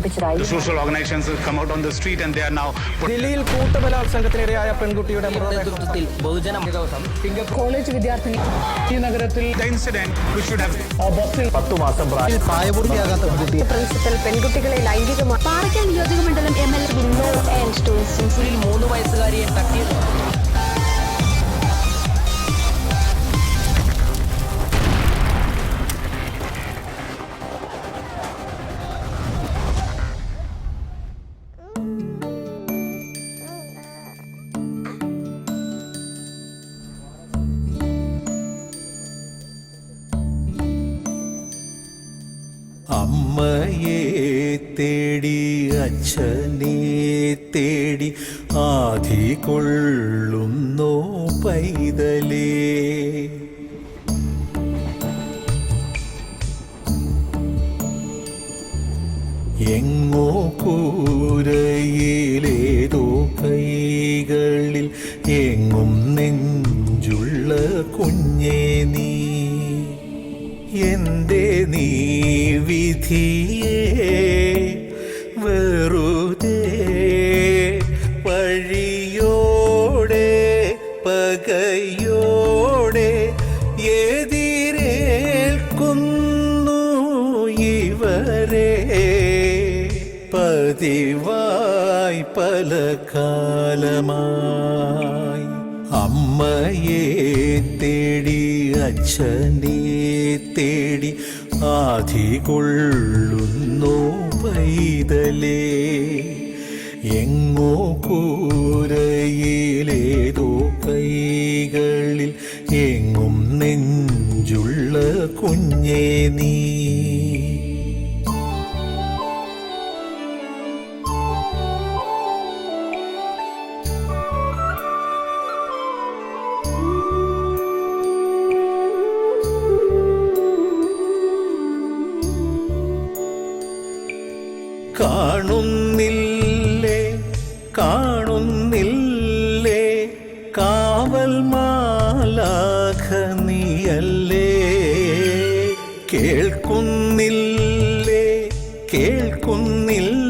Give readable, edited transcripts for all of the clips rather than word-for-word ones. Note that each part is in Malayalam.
The social organizations have come out on the street and they are now. ദില്ലിയിൽ കൂട്ടബലാത്സംഗത്തിനിരയായ പെൺകുട്ടിയുടെ നേതൃത്വത്തിൽ ബഹുജനം കോളേജ് വിദ്യാർത്ഥിനി ഈ നഗരത്തിൽ The incident which should have ബസ്സിൽ 10 മാസം പ്രായപൂർത്തിയാകാത്ത പെൺകുട്ടി പ്രിൻസിപ്പൽ പെൺകുട്ടികളെ ലൈംഗികമായി പാറയ്ക്കൽ നിയോജകമണ്ഡലം MLA വിന്നോ ആൻഡ് ടു ഇൻസ്റ്റൻസിൽ 3 വയസ്സുകാരിയെ തട്ടിയത്. അമ്മയെ തേടി അച്ഛനെ തേടി ആധി കൊള്ളുന്നോ പൈതലേ. എങ്ങോ കൂരയിലേതോ കൈകളിൽ എങ്ങും നെഞ്ചുള്ള കുഞ്ഞേ നീ. എന്റെ നീ വിധിയേ വെറുതെ വഴിയോടെ പകയോടെ എതിരേൽക്കുന്നു ഇവരെ പതിവായി പല കാലമായി. അമ്മയെ തേടി അച്ഛനെ തേടി ആധി കൊള്ളുന്നു പൈതലേ. എങ്ങോ കൂരയിലേതോ കൈകളിൽ എങ്ങും നെഞ്ചുള്ള കുഞ്ഞേ നീ. കാണുന്നില്ലേ കാണുന്നില്ലേ കാവൽ മാലാഖ നീയല്ലേ. കേൾക്കുന്നില്ലേ കേൾക്കുന്നില്ലേ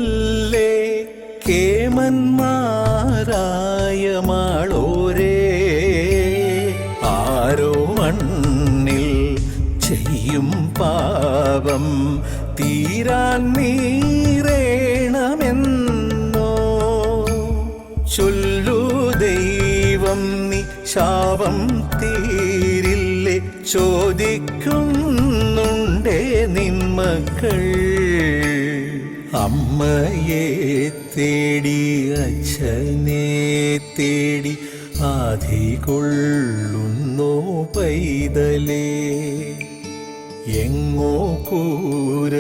കേമന്മാരായ മാളോരേ. ആരോ മണ്ണിൽ ചെയ്യും പാപം തീരാൻ നീറേണമെന്നോ ചൊല്ലു ദൈവം നീ. ശാപം തീരില്ലേ ചോദിക്കുന്നുണ്ടേ നിന്മക്കൾ. അമ്മയെ തേടി അച്ഛനെ തേടി ആധി കൊള്ളുന്നോ പൈതലേ. എങ്ങോ കൂരയിലേതോ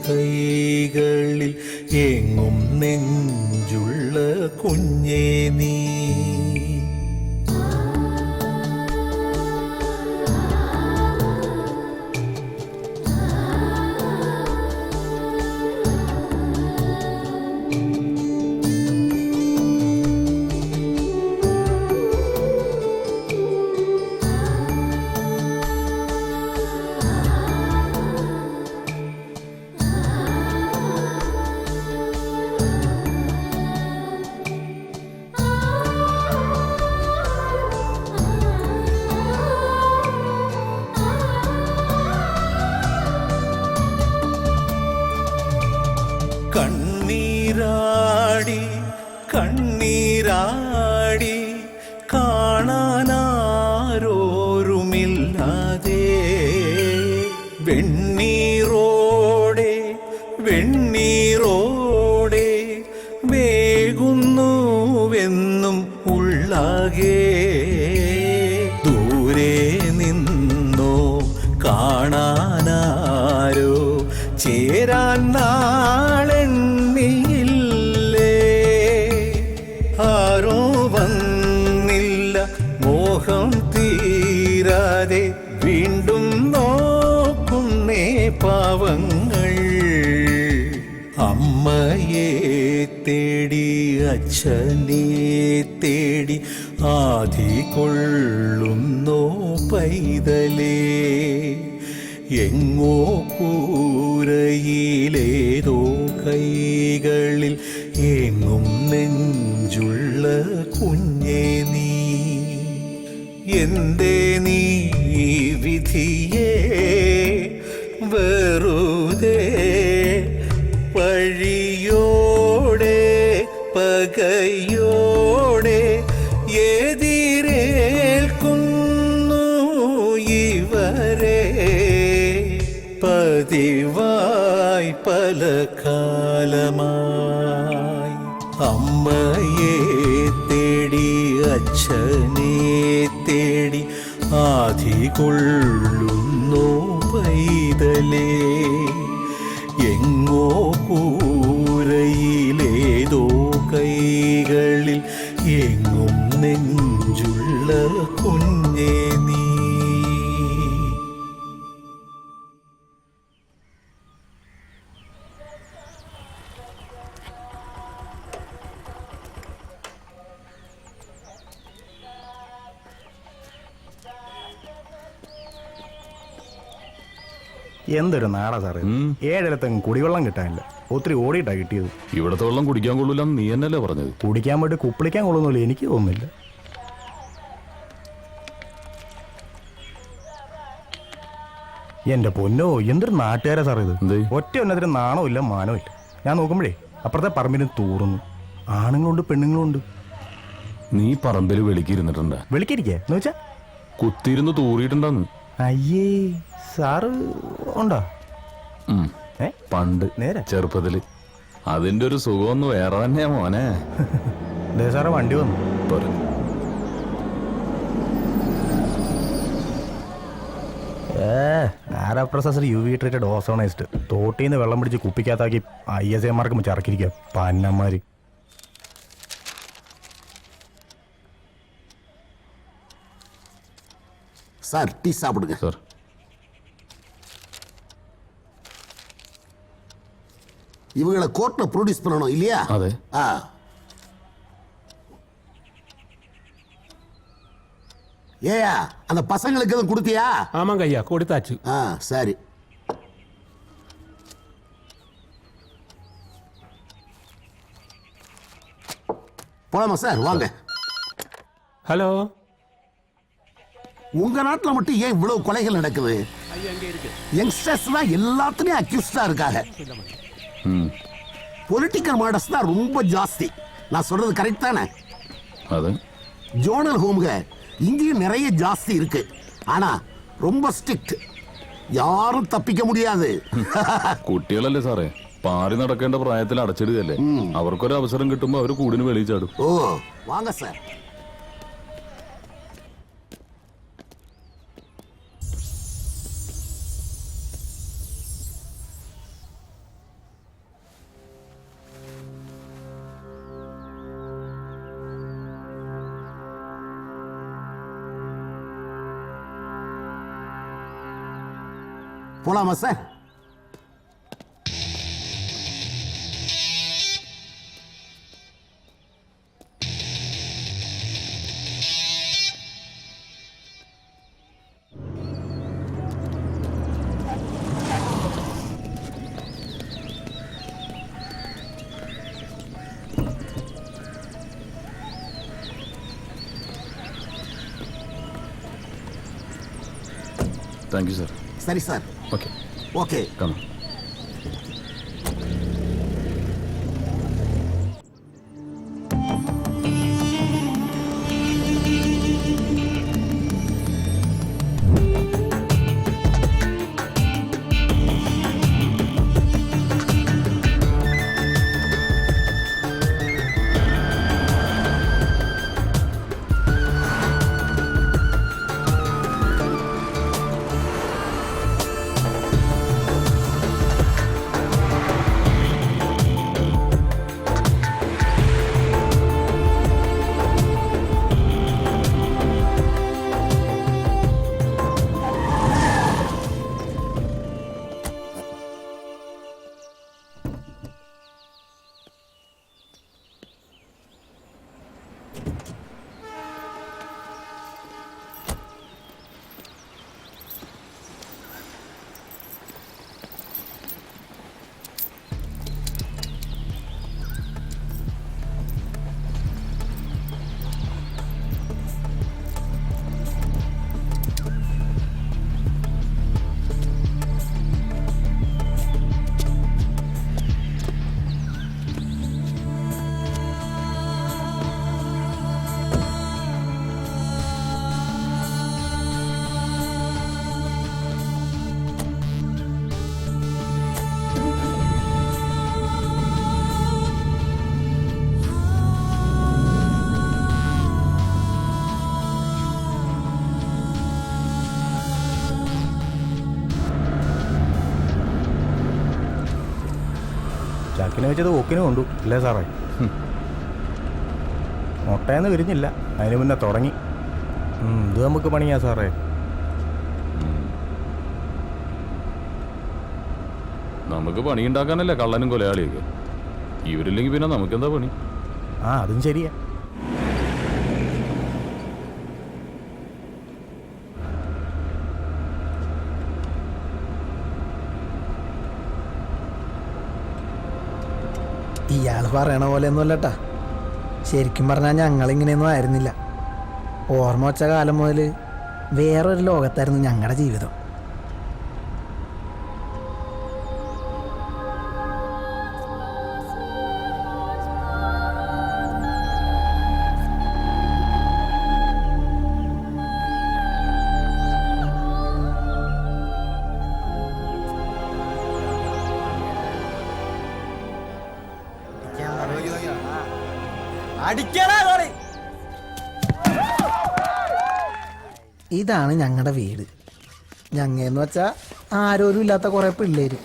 കൈകളിൽ എങ്ങും നെഞ്ചുള്ള കുഞ്ഞേ നീ. കണ്ണീരാടി കണ്ണീരാടി കാണാനാരോരുമില്ലാതെ വെണ്ണീറോടെ വെണ്ണീറോടെ വേകുന്നുവെന്നും ഉള്ളാകെ. ദൂരെ നിന്നോ കാണാനാരോ ചേരാൻ നാളെണ്ണിയില്ലേ. ആരോ വന്നില്ല മോഹം തീരാതെ വീണ്ടും നോക്കുന്നേ പാവങ്ങൾ. അമ്മയെ തേടി അച്ഛനെ തേടി ആധി കൊള്ളുന്നോ പൈതലേ. എങ്ങോ കൂരയിലേതോ കൈകളിൽ എങ്ങും നെഞ്ചുള്ള കുഞ്ഞേ നീ എന്തേ നീ വിധിയേ വെറുതെ പഴിയോടെ പകയോടെ എതിരേൽക്കുന്നു ഇവരെ പതിവായി പല കാലമായി അമ്മയെ തേടി അച്ഛനെ തേടി ആധികൊള്ളുന്നു പൈതലേ എങ്ങോ കൂരയിലേതോ കൈകളിൽ എങ്ങും നെഞ്ചുള്ള കുഞ്ഞേ നീ. എന്തൊരു നാടാ സാറേ, ഏഴിടത്തെങ്ങും കുടിവെള്ളം കിട്ടാനില്ല. ഒത്തിരി ഓടിയിട്ടാ കിട്ടിയത്. ഇവിടത്തെ വെള്ളം കുടിക്കാൻ കൊള്ളൂലെന്ന് നീ എന്നല്ലേ പറഞ്ഞത്? കുടിക്കാൻ വേണ്ടി കുപ്പിളിക്കാൻ കൊള്ളുന്നില്ല, എനിക്ക് തോന്നുന്നില്ല. എന്റെ പൊന്നോ, എന്തൊരു നാട്ടുകാരാ സാറേ ഇത്. ഒറ്റ ഒന്നതിന് നാണോ ഇല്ല മാനോ ഇല്ല. ഞാൻ നോക്കുമ്പോഴേ അപ്പുറത്തെ പറമ്പിന് തൂറുന്നു. ആണുങ്ങളുണ്ട് പെണ്ണുങ്ങളുണ്ട്. നീ പറമ്പിൽ വെളിക്കിരുന്നിട്ടുണ്ടാ? വെളിക്കിരിക്കേ എന്ന് വെച്ചാ കുത്തിയിരുന്ന് തൂറിയിട്ടുണ്ടെന്ന്. അയ്യേ, സാറ് ഉണ്ടോ? പണ്ട് നേരെ ചെറുപ്പത്തില്. അതിന്റെ ഒരു സുഖമൊന്ന് വേറെ തന്നെയാ മോനെ. സാറേ വണ്ടി വന്നു. ആരാപ്രസർ UV ട്രീറ്റഡ് ഓസോണൈസ്ഡ് തോട്ടിന്ന് വെള്ളം പിടിച്ച് കുപ്പിക്കകത്താക്കി ISAമാർക്ക് ചറക്കിരിക്കുക പന്നമാര്. சார் டீ சாப்பிடுங்க சார். இவங்களை கோர்ட்ல ப்ரொடியூஸ் பண்ணணும் இல்லையா? அதே. ஏயா அந்த பசங்களுக்கு எதுவும் கொடுத்தியா? ஆமாங்க ஐயா, கொடுத்தாச்சு. சரி. போலாமா சார்? வாங்க. ஹலோ. உங்க நாட்டுல மட்டும் ஏன் இவ்வளவு கொலைகள் நடக்குது? யங்ஸ்டர்ஸ் தான் எல்லாத்துலயும் அக்யூஸ்டா இருக்காங்க. பொலிட்டிக்கல் மர்டர்ஸ் தான் ரொம்ப ஜாஸ்தி. நான் சொல்றது கரெக்ட் தானே? அது ஜோனல் ஹோம்க இங்கேயும் நிறைய ஜாஸ்தி இருக்கு. ஆனா ரொம்ப ஸ்ட்ரிக்ட். யாரும் தப்பிக்க முடியாது. കുട്ടികളല്ലേ സാറേ, പാറി നടക്കേണ്ട പ്രായത്തിൽ അടച്ചിടുകയല്ലേ. അവർക്കൊരു അവസരം കിട്ടുമ്പോ അവര് കൂടിന് വെളിയിൽ ചാടും. ഓ വാങ്ങ സാർ. போலாமா சார்? Thank you sir. சரி சார். Okay okay. കം. മൂക്കിന് വെച്ചത് ഓക്കിന് കൊണ്ടു അല്ലേ സാറേ? മുട്ടയെന്ന് വിരിഞ്ഞില്ല, അതിന് മുന്നേ തുടങ്ങി. ഇത് നമുക്ക് പണിയാ സാറേ. നമുക്ക് പണിയുണ്ടാക്കാനല്ലേ കള്ളനും കൊലയാളിയൊക്കെ. ഇവരില്ലെങ്കിൽ പിന്നെ നമുക്കെന്താ പണി? അതും ശരിയാ. ഇയാൾ പറയണ പോലെ ഒന്നുമല്ലട്ടാ. ശരിക്കും പറഞ്ഞാൽ ഞങ്ങളിങ്ങനെയൊന്നും ആയിരുന്നില്ല. ഓർമ്മ വച്ച കാലം മുതൽ വേറൊരു ലോകത്തായിരുന്നു ഞങ്ങളുടെ ജീവിതം. ഇതാണ് ഞങ്ങളുടെ വീട്. ഞങ്ങയെന്ന് വെച്ചാൽ ആരോരും ഇല്ലാത്ത കുറേ പിള്ളേര്.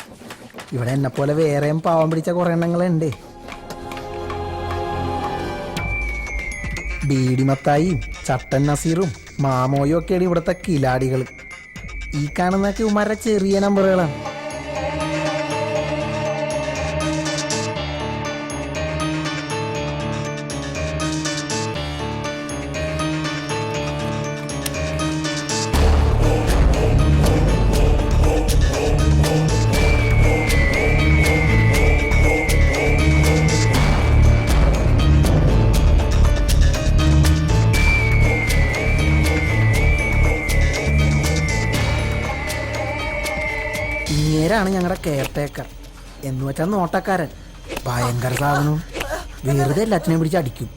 ഇവിടെ എന്നെപ്പോലെ വേറെയും പാവം പിടിച്ച കുറേ എണ്ണങ്ങളുണ്ട്. ബീഡിമത്തായിയും ചട്ടൻ നസീറും മാമോയും ഒക്കെയാണ് ഇവിടുത്തെ കിലാടികൾ. ഈ കാണുന്നൊക്കെ ഉമാരുടെ ചെറിയ നമ്പറുകളാണ്. ഇങ്ങേരാണ് ഞങ്ങളുടെ കെയർടേക്കർ എന്ന് വെച്ചാൽ നോട്ടക്കാരൻ. ഭയങ്കര സാധനവും വെറുതെ എല്ലാത്തിനെയും പിടിച്ച് അടിക്കും.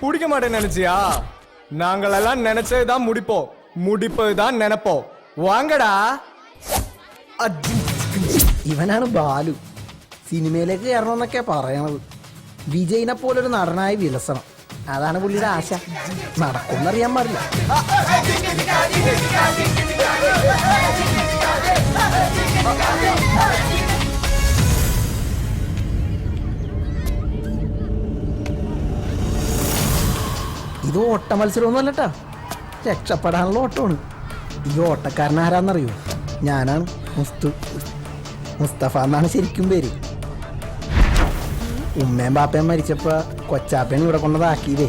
பிடிக்க மாட்டேன்னு நினைச்சியா? நாங்கள் எல்லாம் நினைச்சதுதான் முடிப்போம், முடிப்பதுதான் நினைப்போம். வாங்கடா. ഇവനാണ് ബാലു. സിനിമയിലേക്ക് കയറണമെന്നൊക്കെ പറയണത്. വിജയിനെ പോലൊരു നടനായി വിലസണം, അതാണ് പുള്ളിയുടെ ആശ. നടക്കുമെന്നറിയാൻ പാടില്ല. ഇത് ഓട്ട മത്സരമൊന്നും അല്ലട്ടാ, രക്ഷപ്പെടാനുള്ള ഓട്ടമാണ്. ഈ ഓട്ടക്കാരനാരാന്നറിയോ? ഞാനാണ് മുസ്തഫ എന്നാണ് ശരിക്കും പേര്. ഉമ്മയും ബാപ്പയും മരിച്ചപ്പോ കൊച്ചാപ്പയാണ് ഇവിടെ കൊണ്ടതാക്കിയതേ.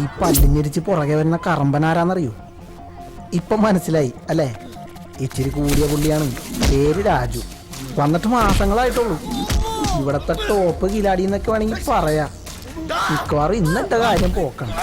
ഈ പല്ലിഞ്ഞിരിച്ച് പുറകെ വരുന്ന കറമ്പനാരാന്നറിയോ? ഇപ്പൊ മനസ്സിലായി അല്ലേ? ഇച്ചിരി കൂടിയ പുള്ളിയാണ്, പേര് രാജു. വന്നിട്ട് മാസങ്ങളായിട്ടുള്ളൂ. ഇവിടത്തെ ടോപ്പ് കിലാടി എന്നൊക്കെ വേണമെങ്കിൽ പറയാം. മിക്കവാറും ഇന്നത്തെ കാര്യം പോക്കണം.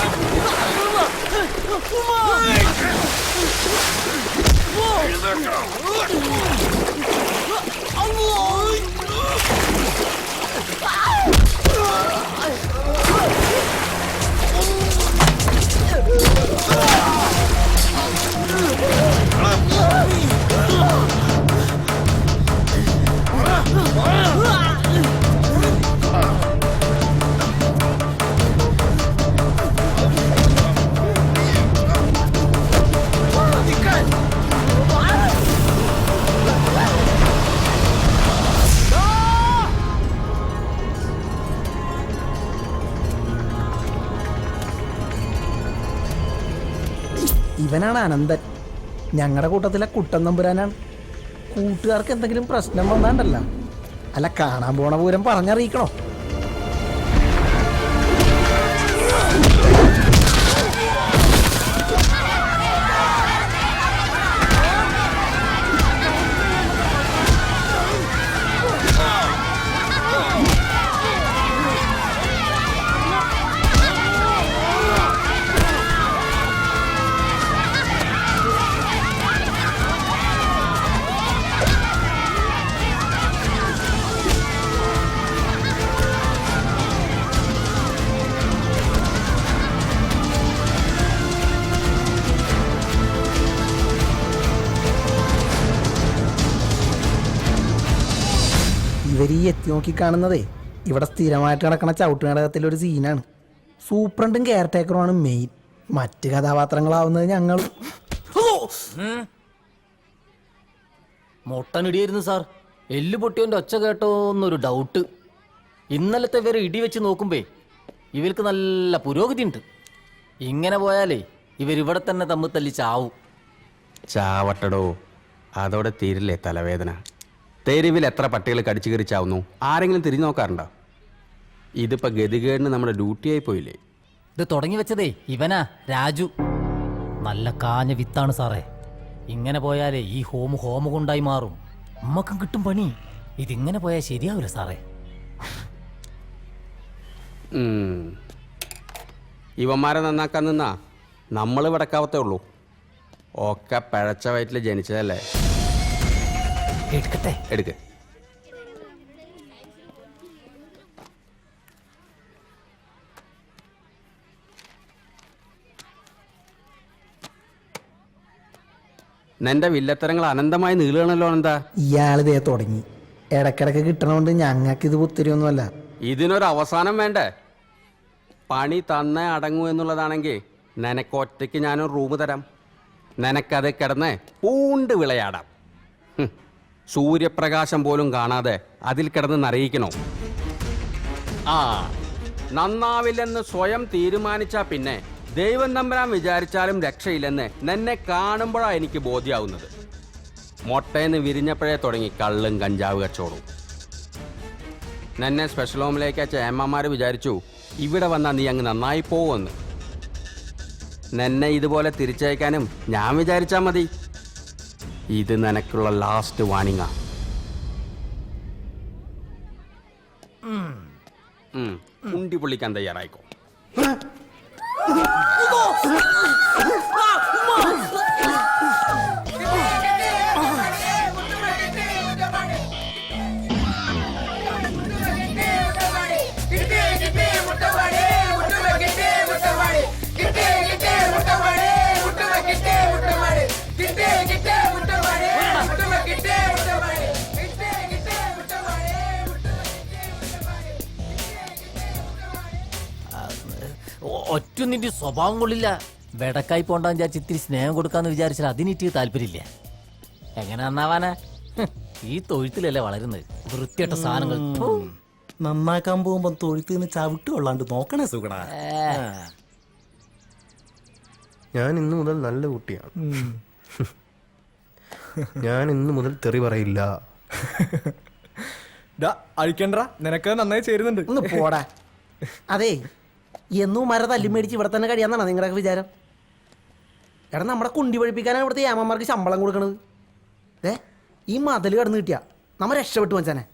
ഇവനാണ് അനന്തൻ, ഞങ്ങളുടെ കൂട്ടത്തിലെ കുട്ടൻ തമ്പുരാനാണ്. കൂട്ടുകാർക്ക് എന്തെങ്കിലും പ്രശ്നം വന്നാണ്ടല്ല, അല്ല കാണാൻ പോണ പൂരം പറഞ്ഞറിയിക്കണോ? ഇവര് ഈ എത്തി നോക്കി കാണുന്നതേ ഇവിടെ സ്ഥിരമായിട്ട് നടക്കുന്ന ചവിട്ട് നാടകത്തിലൊരു സീനാണ്. സൂപ്രണ്ടും കെയർ ടേക്കറുമാണ് മെയിൻ. മറ്റ് കഥാപാത്രങ്ങളാവുന്നത് ഞങ്ങൾ. മൊട്ടനിടിയായിരുന്നു സാർ. എല്ല് പൊട്ടിയോന്റെ ഒച്ച കേട്ടോ എന്നൊരു ഡൗട്ട്. ഇന്നലത്തെ ഇവരെ ഇടി വെച്ച് നോക്കുമ്പേ ഇവർക്ക് നല്ല പുരോഗതി ഉണ്ട്. ഇങ്ങനെ പോയാലേ ഇവരിവിടെ തന്നെ തമ്മിൽ തല്ലി ചാവും. ചാവട്ടടോ, അതോടെ തീരില്ലേ തലവേദന. തെരുവിൽ എത്ര പട്ടികൾ കടിച്ചു കയറിച്ചാവുന്നു, ആരെങ്കിലും തിരിഞ്ഞു നോക്കാറുണ്ടോ? ഇതിപ്പോ ഗതികേടിന് നമ്മുടെ ഡ്യൂട്ടിയായി പോയില്ലേ. ഇത് തുടങ്ങി വെച്ചതേ ഇവനാ, രാജു. നല്ല കാഞ്ഞ വിത്താണ് സാറേ. ഇങ്ങനെ പോയാലേ ഈ ഹോമ കൊണ്ടായി മാറും. നമ്മക്കും കിട്ടും പണി. ഇതിങ്ങനെ പോയാൽ ശരിയാവില്ല സാറേ. ഇവന്മാരെ നന്നാക്കാൻ നിന്നാ നമ്മൾ വിടക്കാവത്തേ ഉള്ളൂ. ഒക്കെ പിഴച്ച വയറ്റിൽ ജനിച്ചതല്ലേ. എടുക്കട്ടെ. എടുക്ക്. നിന്റെ വില്ലത്തരങ്ങൾ അനന്തമായി നീളുകയാണല്ലോ. എന്താ ഇയാളിതേ തുടങ്ങി. ഇടക്കിടക്ക് കിട്ടണോണ്ട് ഞങ്ങൾക്ക് ഇത് പുത്തിരിയൊന്നുമല്ല. ഇതിനൊരു അവസാനം വേണ്ടേ? പണി തന്നേ അടങ്ങൂ എന്നുള്ളതാണെങ്കിൽ നിനക്കൊറ്റയ്ക്ക് ഞാനൊരു റൂം തരാം. നിനക്കത് കിടന്ന് പൂണ്ട് വിളയാടാം. സൂര്യപ്രകാശം പോലും കാണാതെ അതിൽ കിടന്ന് നിറയിക്കണോ? ആ, നന്നാവില്ലെന്ന് സ്വയം തീരുമാനിച്ചാ പിന്നെ ദൈവം തമ്പുരാൻ വിചാരിച്ചാലും രക്ഷയില്ലെന്ന് നിന്നെ കാണുമ്പോഴാണ് എനിക്ക് ബോധ്യമാവുന്നത്. മൊട്ടേന്ന് വിരിഞ്ഞപ്പോഴേ തുടങ്ങി കള്ളും കഞ്ചാവ് കച്ചവടവും. നിന്നെ സ്പെഷ്യൽ ഹോമിലേക്ക് അയച്ച ഏമ്മമാർ വിചാരിച്ചു ഇവിടെ വന്നാൽ നീ അങ്ങ് നന്നായി പോവുമെന്ന്. നിന്നെ ഇതുപോലെ തിരിച്ചയക്കാനും ഞാൻ വിചാരിച്ചാൽ മതി. ഇത് നിനക്കുള്ള ലാസ്റ്റ് വാണിങ്ങാ. ഉണ്ടി പൊള്ളിക്കാൻ തയ്യാറായിക്കോ. ഒറ്റ നിന്റെ സ്വഭാവം കൊള്ളില്ല. വെടക്കായി പോണ്ടാന്ന് വിചാരിച്ച് ഇത്തിരി സ്നേഹം കൊടുക്കാന്ന് വിചാരിച്ചാൽ അതിനിട്ട് താല്പര്യമില്ല. എങ്ങനെ നന്നാവാനാ? ഈ തൊഴുത്തിലല്ലേ വളരുന്നത്. വൃത്തിയായിട്ട സാധനങ്ങൾ നന്നാക്കാൻ പോകുമ്പോ തൊഴുത്ത് നിന്ന് ചവിട്ട് കൊള്ളാണ്ട് നോക്കണേ സുഖണ. ഞാൻ ഇന്നു മുതൽ നല്ല കുട്ടിയാണ്. ഞാൻ ഇന്നു മുതൽ തെറി പറയില്ല. അഴിക്കണ്ട, നിനക്ക് നന്നായി ചേരുന്നുണ്ട്. ഒന്ന് പോടാ. അതെ, എന്നും മര തല്ലി മേടിച്ച് ഇവിടെ തന്നെ കഴിയാന്നാണ് നിങ്ങളുടെ വിചാരം? എടാ, നമ്മുടെ കുണ്ടി പഴിപ്പിക്കാനാണ് ഇവിടുത്തെ ഏമ്മമാർക്ക് ശമ്പളം കൊടുക്കണത്. ഈ മതിൽ കടന്നു കിട്ടിയ നമ്മ രക്ഷപ്പെട്ടു വച്ചാനെ.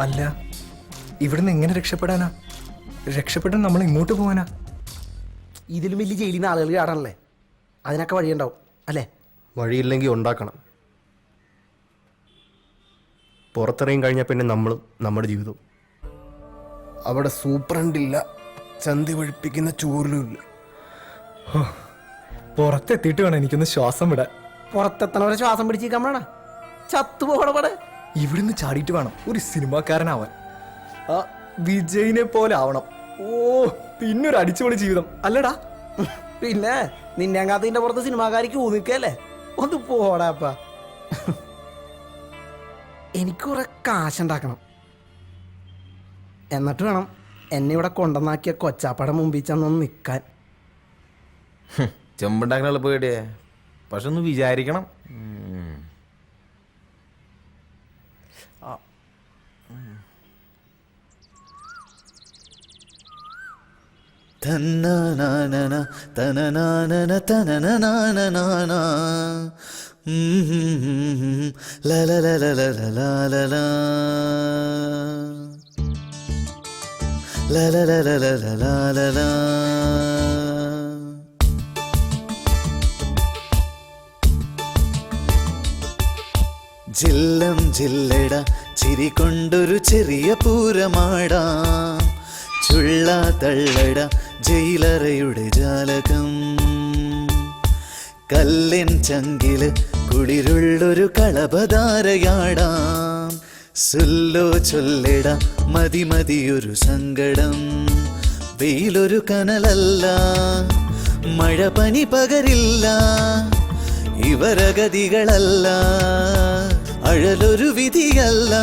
അല്ല, ഇവിടുന്ന് എങ്ങനെ രക്ഷപ്പെടാനാ? രക്ഷപ്പെട്ടാൻ നമ്മൾ ഇങ്ങോട്ട് പോവാനാ? ഇതിലും വലിയ ജയിലിൽ നിന്ന് ആളുകൾ ചാടാനല്ലേ? അതിനൊക്കെ വഴിയുണ്ടാവും അല്ലേ? വഴിയില്ലെങ്കിൽ ഉണ്ടാക്കണം. പുറത്തിറങ്ങി കഴിഞ്ഞാൽ പിന്നെ നമ്മളും നമ്മുടെ ജീവിതവും. അവിടെ സൂപ്രണ്ടില്ല, ചന്തി വഴിപ്പിക്കുന്ന ചൂരലുമില്ല. പുറത്തെത്തിയിട്ട് വേണം എനിക്കൊന്ന് ശ്വാസം വിടാൻ. പുറത്തെത്തണവരെ ശ്വാസം പിടിച്ചിരിക്കാമടാ, ചത്തുപോകടപടെ. ഇവിടുന്ന് ചാടിയിട്ട് വേണം ഒരു സിനിമാക്കാരനാവാൻ. ആ വിജയിനെ പോലെ ആവണം. ഓ, പിന്നൊരു അടിച്ചുപൊളി ജീവിതം അല്ലടാ. പിന്നെ നിന്നെ അങ്ങാത്തതിന്റെ പുറത്ത് സിനിമാക്കാരിക്ക് ഊന്നിക്കല്ലേ? ഒന്ന് പോടാപ്പ. എനിക്ക് കുറെ കാശുണ്ടാക്കണം. എന്നിട്ട് വേണം എന്നെ ഇവിടെ കൊണ്ടുവന്നാക്കിയ കൊച്ചാപ്പയുടെ മുമ്പിൽ ചെന്നൊന്ന് നിൽക്കാൻ. ചെമ്പുണ്ടാക്കണ എളുപ്പടിയേ, പക്ഷെ ഒന്ന് വിചാരിക്കണം. തന്നനാനന തനനാനന തനനാനനാന ലലലലലലലല ലലലലലലല. ജില്ലം ജില്ലട ചിരി കൊണ്ടൊരു ചെറിയ പൂരമാടാം. ചുള്ള തള്ളട ജയിലറയുടെ ജാലകം. കല്ലിൻ ചങ്കില് കുളിരുള്ളൊരു കളഭധാരയാടാം. സുല്ലോ ചൊല്ലിട മതി മതിയൊരു സങ്കടം. വെയിലൊരു കനലല്ല, മഴ പനി പകരില്ല, ഇവരഗതികളല്ല, അഴലൊരു വിധിയല്ല.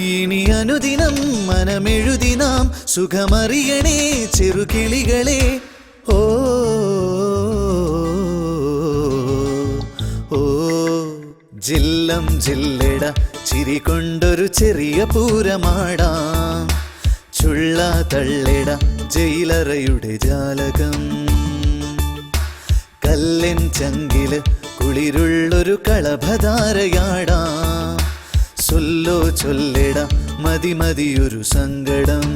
ഇനി അനുദിനം മനമെഴുതി നാം സുഖമറിയണേ ചെറുകിളികളെ. ഓ ഓ ജില്ലം ജില്ലട ചിരി കൊണ്ടൊരു ചെറിയ പൂരമാടാം. ചുള്ള തള്ളിട ജയിലറയുടെ ജാലകം. കല്ലിൻ ചങ്കില് കുളിരുള്ളൊരു കളഭധാരയാടാം. സൊല്ലോ ചൊല്ലിട മതി മതിയൊരു സങ്കടം.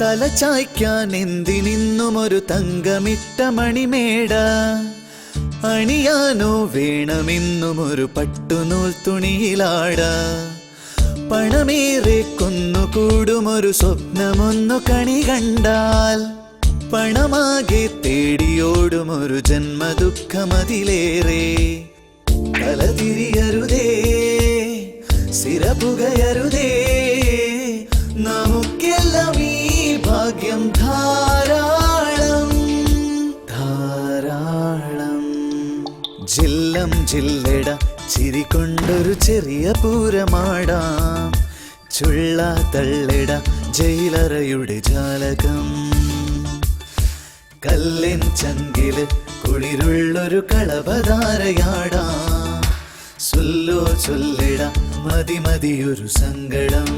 തലചായ്ക്കാൻ എന്തിനിന്നും ഒരു തങ്കമിട്ട മണിമേട. അണിയാനോ വേണമെന്നും ഒരു പട്ടുനൂൽ തുണിയിലാട. പണമേറെ കൊന്നുകൂടുമൊരു സ്വപ്നമൊന്നു കണി കണ്ടാൽ. പണമാകെ തേടിയോടുമൊരു ജന്മദുഃഖമതിലേറെ. തലതിരിയരുതേ, സിരപുകയരുതേ, നമുക്കെല്ലാം ഈ ഭാഗ്യം ധാരാളം ധാരാളം. ജില്ലം ജില്ലട ചിരി കൊണ്ടൊരു ചെറിയ പൂരമാടാം. ചുള്ള തള്ളിട ജയിലറയുടെ ജാലകം. കല്ലിൻ ചങ്കില് കുളിരുള്ളൊരു കളഭധാരയാടാം. സുല്ലോ ചൊല്ലിട മതി മതിയൊരു സങ്കടം.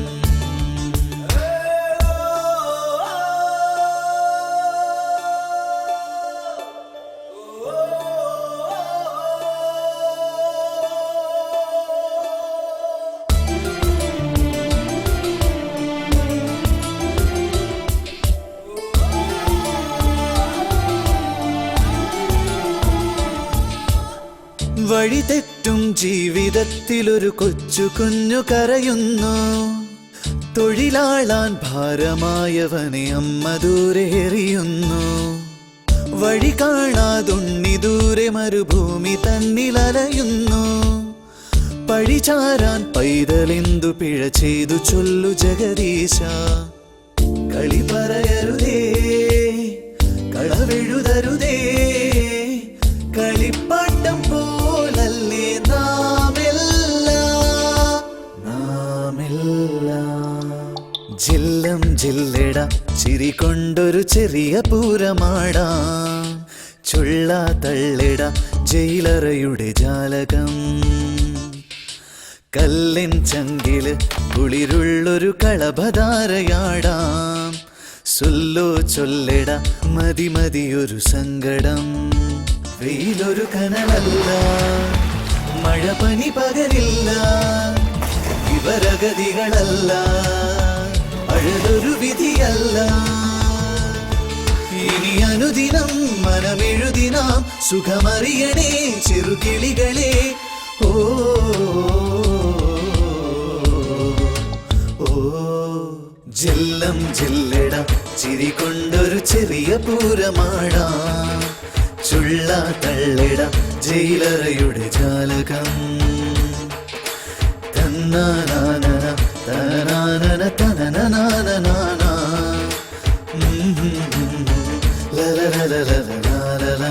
വഴി തെറ്റും ജീവിതത്തിലൊരു കൊച്ചു കുഞ്ഞു കരയുന്നു. തൊഴിലാളാൻ ഭാരമായവനെ അമ്മ ദൂരെ എറിയുന്നു. വഴി കാണാതുണ്ണി ദൂരെ മരുഭൂമി തന്നിലലയുന്നു. പഴിചാരാൻ പൈതലെന്തു പിഴ ചെയ്തു ചൊല്ലു ജഗദീശ. കളി പറയരുതേ, കളവെഴുതരുതേ, കളിപ്പാട്ടം പോലല്ലേ നാമെല്ലാം. ജില്ലം ജില്ലട ചിരി കൊണ്ടൊരു ചെറിയ പൂരമാടാം. ചുള്ള തള്ളിട ജയിലറയുടെ ജാലകം. കല്ലിൻ ചങ്കില് കുളിരുള്ളൊരു കളഭധാരയാടാം. സുല്ലോ ചൊല്ലിട മതി മതിയൊരു സങ്കടം. വെയിലൊരു കനലല്ല, മഴ പനി പകരില്ല, ഇവരഗതികളല്ല, അഴലൊരു വിധിയല്ല. ഇനി അനുദിനം മനമെഴുതി നാം സുഖമറിയണേ ചെറുകിളികളെ. ഓ ഓ ജില്ലം ജില്ലട ചിരി കൊണ്ടൊരു ചെറിയ പൂരമാടാം. ചുള്ള തള്ളിട ജയിലറയുടെ ജാലകം. തന്നാനാന തനാനന തനനാന ലലലലലലലല.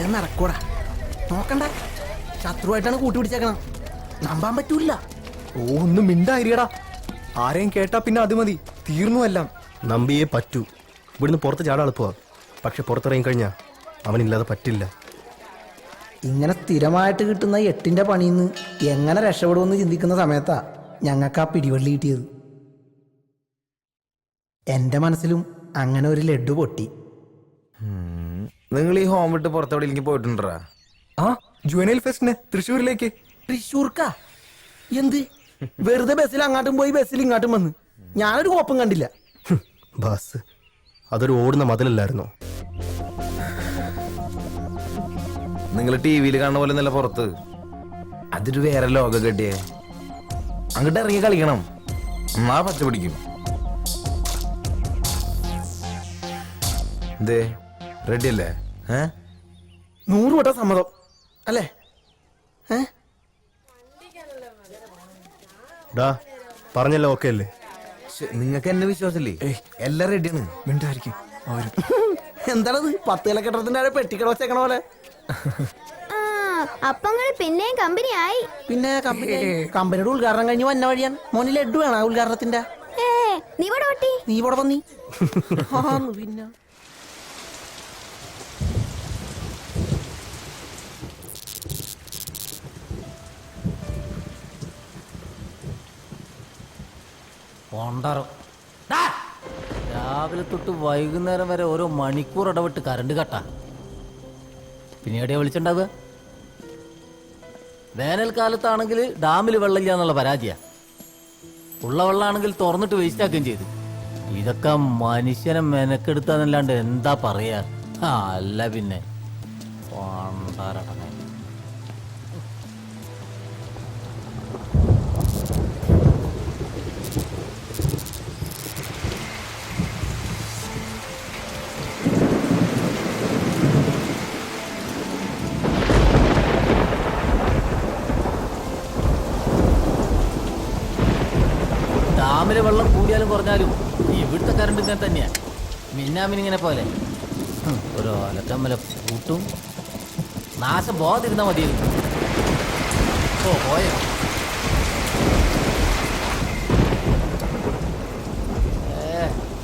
വല്ലതും നടക്കൂടാ. നോക്കണ്ട, ശത്രുവായിട്ടാണ് കൂട്ടുപിടിച്ചേക്കണം. നമ്പാൻ പറ്റൂല. ഓ ഒന്നും മിണ്ടായിരിക്കടാ. ആരെയും കേട്ടാ പിന്നെ അത് മതി, തീർന്നു എല്ലാം. നമ്പിയേ പറ്റൂ. ഇവിടുന്ന് പുറത്ത് ചാടാൻ എളുപ്പമാ, പക്ഷെ പുറത്തിറങ്ങി കഴിഞ്ഞാ അവനില്ലാതെ പറ്റില്ല. ഇങ്ങനെ സ്ഥിരമായിട്ട് കിട്ടുന്ന 8ന്റെ പണിയിൽ നിന്ന് എങ്ങനെ രക്ഷപ്പെടുമെന്ന് ചിന്തിക്കുന്ന സമയത്താ ഞങ്ങൾക്ക് ആ പിടിവള്ളി കിട്ടിയത്. എൻ്റെ മനസ്സിലും അങ്ങനെ ഒരു ലഡ്ഡു പൊട്ടി. നിങ്ങൾ ഈ ഹോം വിട്ട് പുറത്തെവിടെയെങ്കിലും പോയിട്ടുണ്ടാ? ആ, ജുവനൈൽ ഫെസ്റ്റിന് തൃശ്ശൂരിലേക്ക്. തൃശ്ശൂർക്കാ? എന്ത് വെറുതെ ബസ്സിൽ അങ്ങോട്ടും പോയി ബസ്സിൽ ഇങ്ങോട്ടും വന്ന് ഞാനൊരു കോപ്പം കണ്ടില്ല. ബസ് അതൊരു ഓടുന്ന മതിലല്ലായിരുന്നോ? നിങ്ങൾ ടി വിയിൽ കാണുന്ന പോലെ നല്ല പുറത്ത് അതൊരു വേറെ ലോകം കെട്ടിയേ. അങ്ങോട്ട് ഇറങ്ങി കളിക്കണം, ആ പച്ച പിടിക്കും. എന്തേ റെഡി അല്ലേ? 100 വട്ടം സമ്മതം അല്ലേ? പറഞ്ഞല്ലോ ഓക്കെ അല്ലേ? നിങ്ങൾക്ക് എന്നെ വിശ്വാസമില്ലേ? എല്ലാം റെഡിയാണ്. മിണ്ടായിരിക്കും അവരും. എന്താണത് 10 കിലക്കെട്ടത്തിന്റെ പെട്ടിക്കട വെച്ചേക്കണ പോലെ? അപ്പങ്ങൾ പിന്നെയും കമ്പനി ആയി. പിന്നെ കമ്പനിയുടെ ഉദ്ഘാടനം കഴിഞ്ഞ് വന്ന വഴിയാണ്. മോനിൽ ലഡ്ഡു വേണ ഉദ്ഘാടനത്തിന്റെ? നീ ഇവിടെ വന്നി പിന്നെ പോണ്ടറോ രാവിലെ തൊട്ട് വൈകുന്നേരം വരെ ഓരോ മണിക്കൂർ ഇടവിട്ട് കറണ്ട് കട്ടാ. പിന്നെ എവിടെയാ വിളിച്ചിട്ടുണ്ടാവുക? വേനൽക്കാലത്താണെങ്കിൽ ഡാമിൽ വെള്ളമില്ല എന്നുള്ള പരാതിയാ. ഉള്ള വെള്ളമാണെങ്കിൽ തുറന്നിട്ട് വേസ്റ്റ് ആക്കുകയും ചെയ്തു. ഇതൊക്കെ മനുഷ്യനെ മെനക്കെടുത്താന്നല്ലാണ്ട് എന്താ പറയാ? അല്ല പിന്നെ പോണ്ടറട ഡാമിലെ വെള്ളം കൂടിയാലും കുറഞ്ഞാലും ഇവിടുത്തെ കറണ്ട് ഇങ്ങനെ തന്നെയാ. മിന്നാമിനിങ്ങനെ പോലെ ഓരോ അലക്കമ്മല കൂട്ടും. നാശം പോകാതിരുന്നാ മതിയായിരുന്നു. ഓ പോയോ?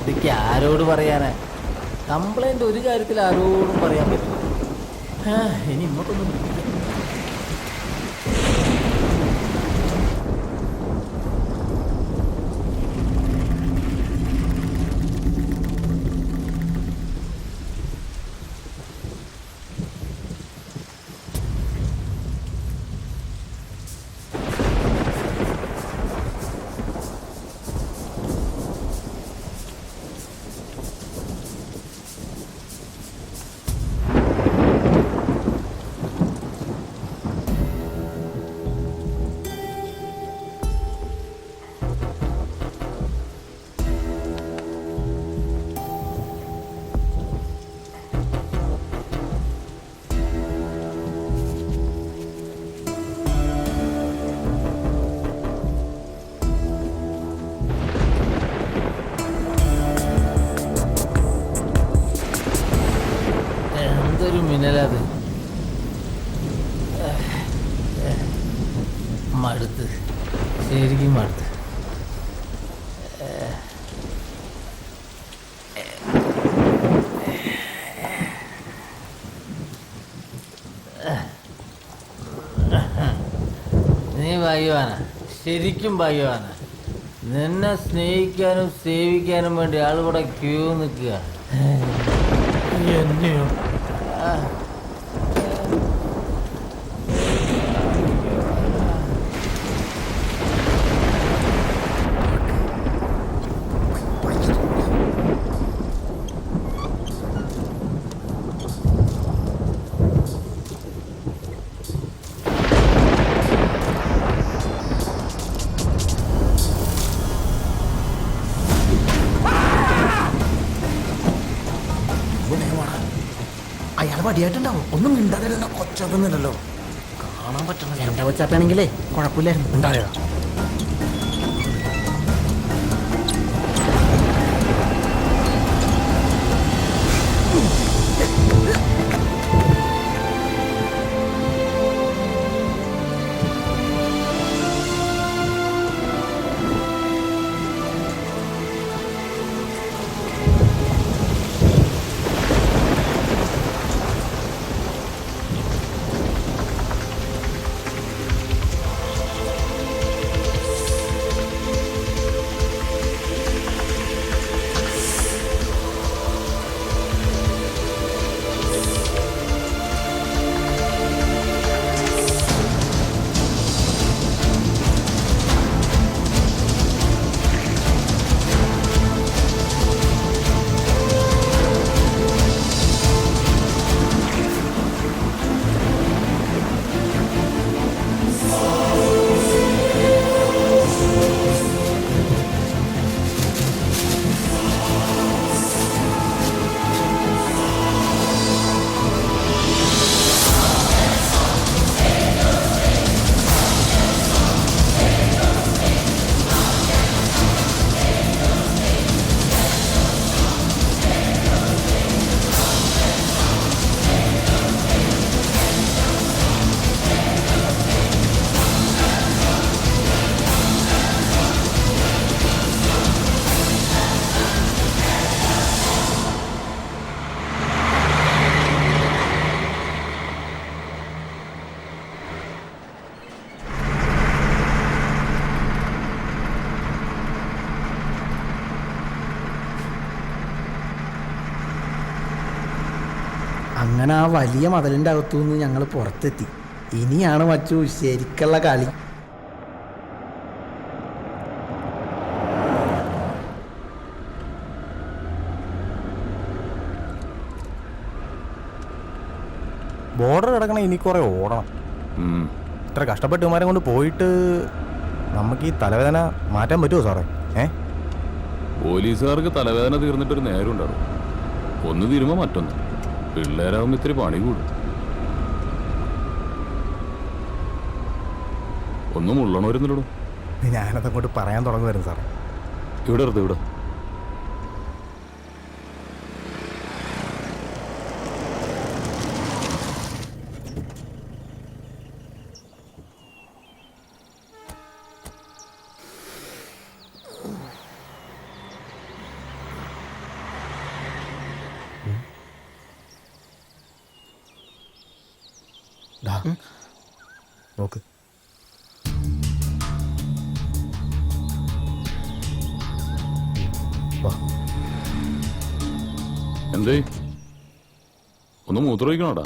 ഇതൊക്കെ ആരോട് പറയാനാ? കംപ്ലൈന്റ് ഒരു കാര്യത്തിൽ ആരോടും പറയാൻ പറ്റും. ഇനി ഇങ്ങോട്ടൊന്നും പിടിക്കില്ല. എന്തൊരു മിന്നലത്! മടുത്ത്, ശരിക്കും മടുത്ത്. നീ ഭാഗ്യവാനാ, ശരിക്കും ഭാഗ്യവാനാ. നിന്നെ സ്നേഹിക്കാനും സേവിക്കാനും വേണ്ടി ആളിവിടെ ക്യൂ നിൽക്കുക. എന്നെയോ? അയാൾ പടിയായിട്ടുണ്ടാവും. ഒന്നും മിണ്ടാതെ കൊച്ചൊന്നുമില്ലല്ലോ, കാണാൻ പറ്റണം. എന്റെ കൊച്ചാപ്പാണെങ്കിലേ കുഴപ്പമില്ലായിരുന്നു. ഉണ്ടായോ? അങ്ങനെ ആ വലിയ മതിലിൻ്റെ അകത്തുനിന്ന് ഞങ്ങൾ പുറത്തെത്തി. ഇനിയാണ് മച്ചു ശരിക്കുള്ള കളി. ബോർഡർ കിടക്കണ ഇനി കുറെ ഓടണം. ഇത്ര കഷ്ടപ്പെട്ട് ഇമാരെ കൊണ്ട് പോയിട്ട് നമുക്ക് ഈ തലവേദന മാറ്റാൻ പറ്റുമോ സാറേ? പോലീസുകാർക്ക് തലവേദന തീർന്നിട്ടൊരു നേരം ഉണ്ടാവും. ഒന്ന് തീരുമ്പോ മറ്റൊന്ന്. പിള്ളേരാകുമ്പോ ഇത്തിരി പണി കൂടും. ഒന്നും ഉള്ളണവരുന്നില്ലടോ. ഞാനതങ്ങോട്ട് പറയാൻ തുടങ്ങുമായിരുന്നു സാറേ. ഇവിടെ എടുത്ത് ഇവിടെ. നോക്ക്. എന്തേ ഒന്ന് മൂത്രമൊഴിക്കണോടാ?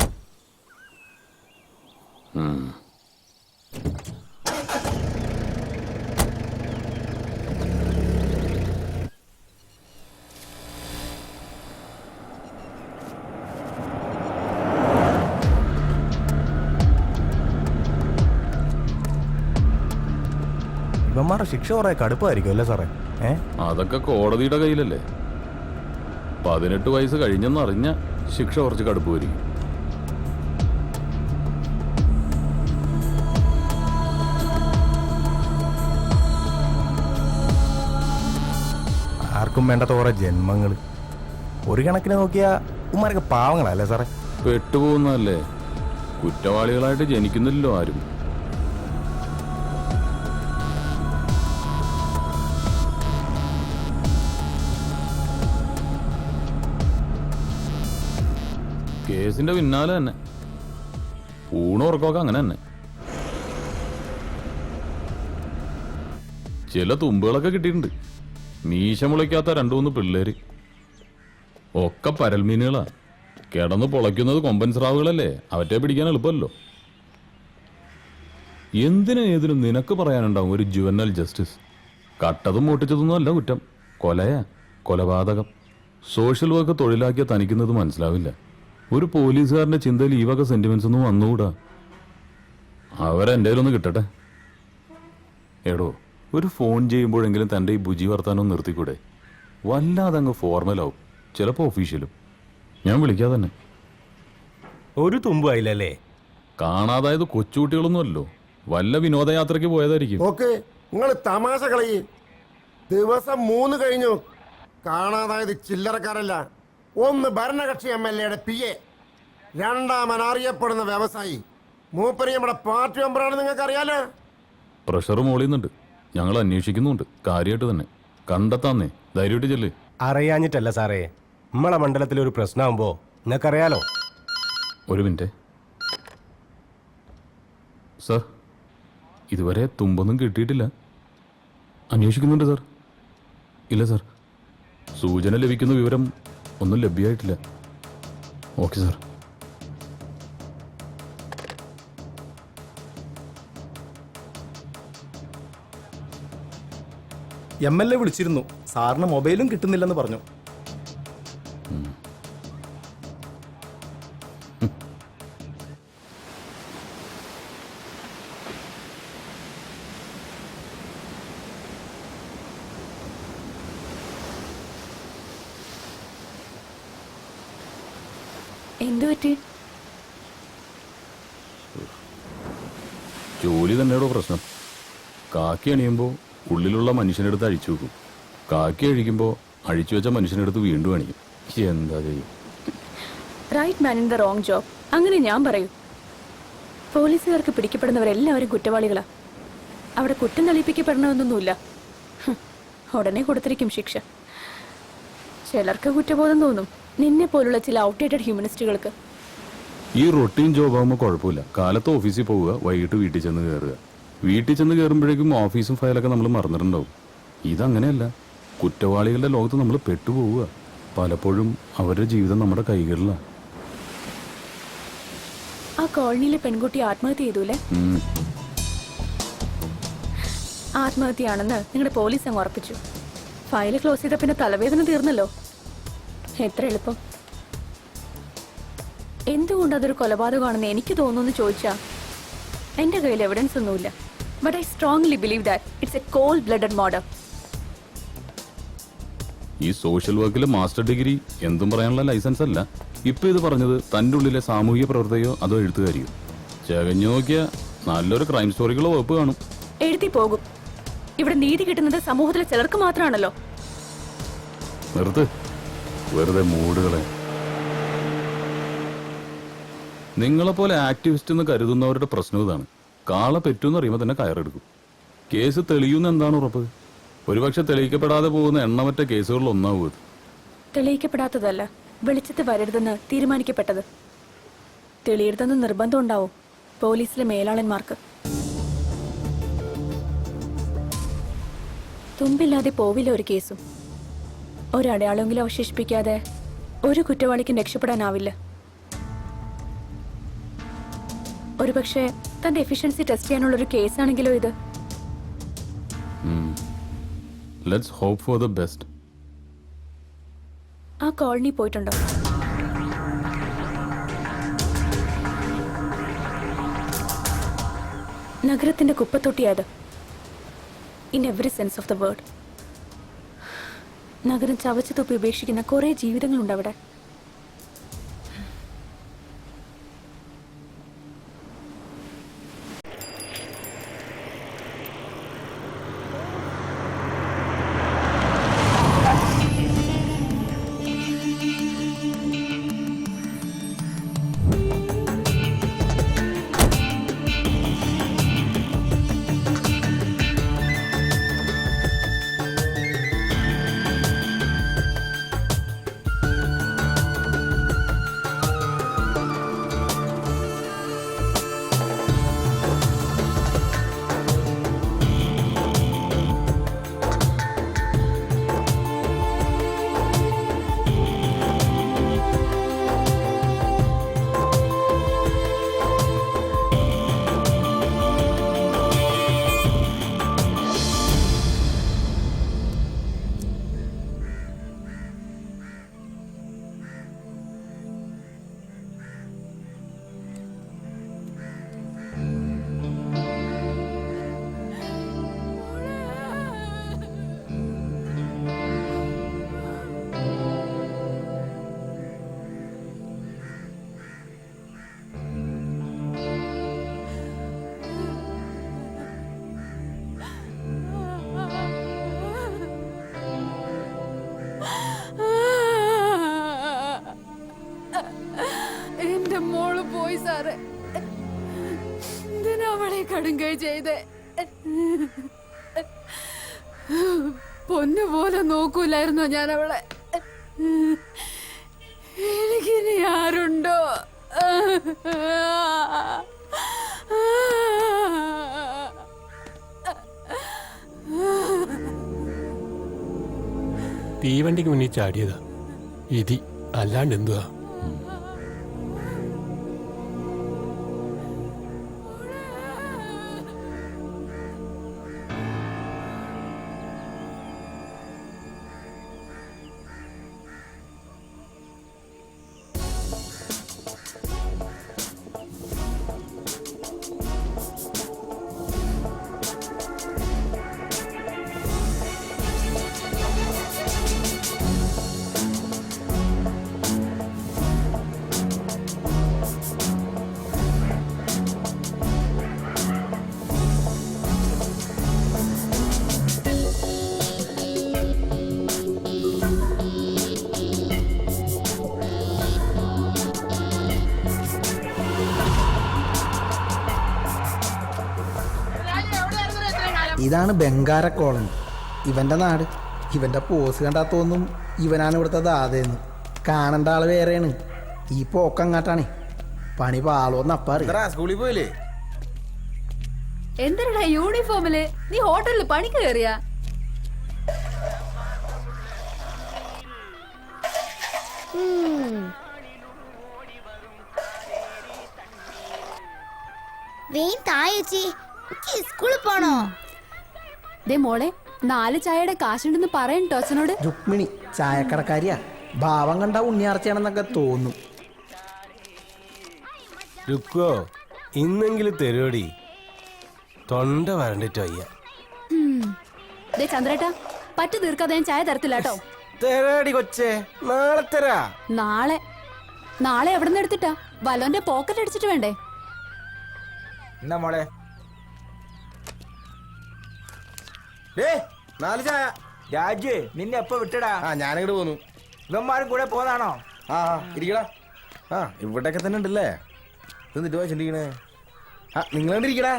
ഇവന്മാരുടെ ശിക്ഷ കുറെ കടുപ്പമായിരിക്കും അല്ലേ സാറേ? അതൊക്കെ കോടതിയുടെ കയ്യിലല്ലേ. 18 വയസ്സ് കഴിഞ്ഞെന്നറിഞ്ഞ ശിക്ഷ കുറച്ച് കടുപ്പ് വരും. ആർക്കും വേണ്ടാത്ത കുറെ ജന്മങ്ങൾ. ഒരു കണക്കിന് നോക്കിയാ ഉമ്മാരൊക്കെ പാവങ്ങളല്ലേ സാറേ? പെട്ടുപോകുന്നതല്ലേ. കുറ്റവാളികളായിട്ട് ജനിക്കുന്നില്ലല്ലോ ആരും. കേസിന്റെ പിന്നാലെ തന്നെ ഊണുറക്കമൊക്കെ അങ്ങനെ തന്നെ. ചില തുമ്പുകളൊക്കെ കിട്ടിയിട്ടുണ്ട്. മീശ മുളയ്ക്കാത്ത 2-3 പിള്ളേര്. ഒക്കെ പരൽമീനുകളാ. കിടന്ന് പൊളയ്ക്കുന്നത് കൊമ്പൻ സ്രാവുകളല്ലേ. അവറ്റെ പിടിക്കാൻ എളുപ്പമല്ലോ. എന്തിനും ഏതിനും നിനക്ക് പറയാനുണ്ടാവും ഒരു ജുവനൽ ജസ്റ്റിസ്. കട്ടതും മൂട്ടിച്ചതൊന്നും അല്ല കുറ്റം. കൊലയാ, കൊലപാതകം. സോഷ്യൽ വർക്ക് തൊഴിലാക്കിയ തനിക്കുന്നത് മനസ്സിലാവില്ല. ഒരു പോലീസുകാരൻ്റെ ചിന്തയിൽ ഈ വക സെന്റിമെന്റ്സ് ഒന്നും വന്നുകൂടാ. അവരെൻ്റെ ഒന്ന് കിട്ടട്ടെ. എടോ, ഒരു ഫോൺ ചെയ്യുമ്പോഴെങ്കിലും തൻ്റെ ഈ ബുജി വർത്താനം നിർത്തിക്കൂടെ? വല്ലാതെ അങ്ങ് ഫോർമലാവും, ചിലപ്പോൾ ഒഫീഷ്യലും. ഞാൻ വിളിക്കാതെ തന്നെ. ഒരു തുമ്പ് ആയില്ലല്ലേ? കാണാതായത് കൊച്ചുകുട്ടികളൊന്നുമല്ലോ. വല്ല വിനോദയാത്രയ്ക്ക് പോയതായിരിക്കും. ഓക്കെ, നിങ്ങൾ തമാശ കളയി. ദിവസം 3 കഴിഞ്ഞു. കാണാതായത് ചില്ലറക്കാരല്ല. ഒന്ന് ഭരണകക്ഷി MLA PA, രണ്ടാമൻ അറിയപ്പെടുന്ന വ്യവസായി. മൂപ്പര് നമ്മുടെ പാർട്ടി മെമ്പറാണ്. നിങ്ങൾക്ക് അറിയാലോ. പ്രഷർ മോളിയുന്നുണ്ട്. ഞങ്ങൾ അന്വേഷിക്കുന്നുണ്ട്. കാര്യമായിട്ട് തന്നെ കണ്ടെത്താന്നേ. ധൈര്യമായിട്ട് ചെല്ല്. അറിയാഞ്ഞിട്ടല്ല സാറേ, നമ്മളെ മണ്ഡലത്തിലൊരു പ്രശ്നമാകുമ്പോ നിങ്ങൾക്കറിയാലോ. ഒരു മിനിറ്റ് സാർ. ഇതുവരെ തുമ്പൊന്നും കിട്ടിയിട്ടില്ല. അന്വേഷിക്കുന്നുണ്ട് സാർ. ഇല്ല സാർ, സൂചന ലഭിക്കുന്ന വിവരം ഒന്നും ലഭ്യമായിട്ടില്ല. Okay sir. MLA വിളിച്ചിരുന്നു. സാറിന് മൊബൈലും കിട്ടുന്നില്ലെന്ന് പറഞ്ഞു. എന്തു പറ്റി? ജോലി തന്നെയാണോ പ്രശ്നം? കാക്കി അണിയുമ്പോൾ ഉള്ളിലുള്ള മനുഷ്യനെടുത്ത് അഴിച്ചു വെക്കും. കാക്കി അഴിക്കുമ്പോൾ അഴിച്ചു വെച്ച മനുഷ്യനെടുത്ത് വീണ്ടും അണിയും. എന്താ ചെയ്യും? Right man in the wrong job. അങ്ങനെ ഞാൻ പറയൂ. പോലീസുകാർക്ക് പിടിക്കപ്പെടുന്നവരെല്ലാവരും കുറ്റവാളികളാ. അവിടെ കുറ്റം തെളിയിപ്പിക്കപ്പെടണമെന്നൊന്നുമില്ല. ഉടനെ കൊടുത്തിരിക്കും ശിക്ഷ. ചിലർക്ക് കുറ്റബോധം തോന്നും, നിന്നെ പോലുള്ള ചില ഔട്ട്ഡേറ്റഡ് ഹ്യൂമനിസ്റ്റുകൾക്ക്. ഈ റൊട്ടീൻ ജോബാകുമ്പോൾ കുഴപ്പമില്ല. കാലത്ത് ഓഫീസിൽ പോവുക, വൈകിട്ട് വീട്ടിൽ ചെന്ന് കയറുക. വീട്ടിൽ ചെന്ന് കയറുമ്പോഴേക്കും ഓഫീസും ഫയലൊക്കെ നമ്മൾ മറന്നിട്ടുണ്ടാവും. ഇതങ്ങനെയല്ല. കുറ്റവാളികളുടെ ലോകത്ത് നമ്മൾ പെട്ടുപോവുക. പലപ്പോഴും അവരുടെ ജീവിതം നമ്മുടെ കൈകളിലാണ്. കോളനിയിലെ പെൺകുട്ടി ആത്മഹത്യ ചെയ്തൂലേ? ആത്മഹത്യയാണെന്ന് നിങ്ങളുടെ പോലീസ് അങ്ങ് ഉറപ്പിച്ചു. ഫയൽ ക്ലോസ് ചെയ്ത പിന്നെ തലവേദന തീർന്നല്ലോ. എത്ര എളുപ്പം. എന്തുകൊണ്ട് അതൊരു കൊലപാതകമാണെന്ന് എനിക്ക് തോന്നുന്നു ചോദിച്ചാ എന്റെ കയ്യിൽ എവിഡൻസ് ഒന്നുമില്ല. But I strongly believe that it's a cold blooded murder. ഈ സോഷ്യൽ വർക്കിലെ മാസ്റ്റർ ഡിഗ്രി എന്തും പറയാനുള്ള ലൈസൻസ് അല്ല. ഇപ്പൊ ഇത് പറഞ്ഞത് തന്റെ ഉള്ളിലെ സാമൂഹിക പ്രവർത്തകയോ അതോ എഴുത്തുകാരിയോ? ചകഞ്ഞു നോക്കിയ നല്ലൊരു ക്രൈം സ്റ്റോറികളോ വകുപ്പ് കാണും. എഴുതി പോകും. ഇവിടെ നീതി കിട്ടുന്നത് സമൂഹത്തിലെ ചിലർക്ക് മാത്രമാണല്ലോ. നിർത്ത്, വെറുതെ മൂടുകളെ. നിങ്ങളെപ്പോലെ ആക്ടിവിസ്റ്റ് എന്ന് കരുതുന്നവരുടെ പ്രശ്നം ഇതാണ്. കാള പെറ്റൂന്ന് അറിയുമ്പോൾ തന്നെ കയറെടുക്കും. കേസ് തെളിയുന്ന എന്താണ് ഉറപ്പ്? ഒരുപക്ഷെ തെളിയിക്കപ്പെടാതെ പോകുന്ന എണ്ണമറ്റ കേസുകളിൽ ഒന്നാവും ഇത്. തെളിയിക്കപ്പെടാത്തതല്ല, വെളിച്ചത്ത് വരരുതെന്ന് തീരുമാനിക്കപ്പെട്ടത്. തെളിയരുതെന്ന് നിർബന്ധം ഉണ്ടാവും പോലീസിലെ മേലാളന്മാർക്ക്. തുമ്പില്ലാതെ പോവില്ല ഒരു കേസും. ഒരടയാളെങ്കിലും അവശേഷിപ്പിക്കാതെ ഒരു കുറ്റവാളിക്കും രക്ഷപ്പെടാനാവില്ല. ഒരുപക്ഷെ തന്റെ എഫിഷ്യൻസി ടെസ്റ്റ് ചെയ്യാനുള്ളൊരു കേസാണെങ്കിലോ ഇത്. Let's hope for the best. ആ കോളനി പോയിട്ടുണ്ടോ? നഗരത്തിന്റെ കുപ്പത്തൊട്ടിയത്. In every sense of the word. നഗരം ചവച്ചു തുപ്പി ഉപേക്ഷിക്കുന്ന കുറെ ജീവിതങ്ങളുണ്ട് അവിടെ. എന്റെ മോള് പോയി സാറേ. എന്തിനാവളെ കടുങ്കൈ ചെയ്തേ? പൊന്നുപോലെ നോക്കൂലായിരുന്നോ ഞാൻ അവളെ? എനിക്കിനി ആരുണ്ടോ? തീവണ്ടിക്ക് മുന്നിൽ ചാടിയതാ ഇതി, അല്ലാണ്ട് എന്തുവാ? ഇതാണ് ബംഗാര കോളനി. ഇവന്റെ നാട്. ഇവന്റെ പോസ് കണ്ടാത്തൊന്നും ഇവനാണ് ഇവിടുത്തെ ദാതയെന്ന്. കാണേണ്ട ആള് വേറെയാണ്. ഈ പോക്കങ്ങാട്ടാണ്. പണി പാളോന്ന് അപ്പറി. സ്കൂളിൽ പോയില്ലേ? എന്തിനാ യൂണിഫോമില്? നീ ഹോട്ടലിൽ പണിക്ക് കയറിയാ? സ്കൂളിൽ പോണോ? ദേ മോളെ, 4 ചായയുടെ കാശുണ്ടെന്ന് പറയണ്ടോ അച്ഛനോട്? രുക്മിണി ചായക്കടക്കാരിയാ, ഭാവം കണ്ട ഉണ്ണിയാർച്ചയാണെന്നൊക്കെ തോന്നും. രുക്കോ ഇന്നെങ്കിലും തരുവടി, തൊണ്ട വരണ്ടിട്ട് വയ്യ. ദേ ചന്ദ്രേട്ടാ, പറ്റു തീർക്കാതെ ഞാൻ ചായ തരത്തില്ല കേട്ടോ. തരാടി കൊച്ചേ, നാളെ തരാ. നാളെ എവിടെ നിന്ന് എടുത്തിട്ടാ? വലോന്റെ പോക്കറ്റ് അടിച്ചിട്ട് വേണ്ടേ? എന്നാ മോളെ 4 ചായ. രാജു നിന്നെ എപ്പോ വിട്ടടാ? ഞാനിങ്ങോട്ട് പോന്നു. ഇവന്മാരും കൂടെ പോന്നാണോ? ഇരിക്കടാ. ഇവിടെയൊക്കെ തന്നെ ഉണ്ടല്ലേ. എന്നിട്ട് വായിച്ചിരിക്കണേ. നിങ്ങളിരിക്കടാ.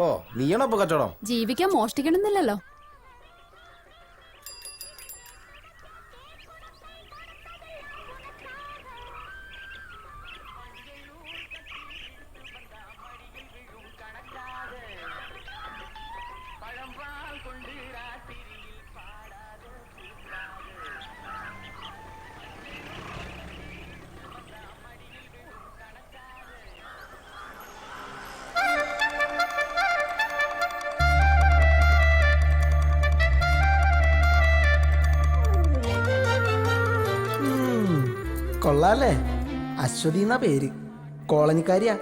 ഓ നീയാണോ ഇപ്പൊ കച്ചവടം? ജീവിക്കാൻ മോഷ്ടിക്കണമെന്നില്ലല്ലോ. കൊള്ളാല്ലേ? അശ്വതി എന്നാ പേര്, കോളനിക്കാരിയാ.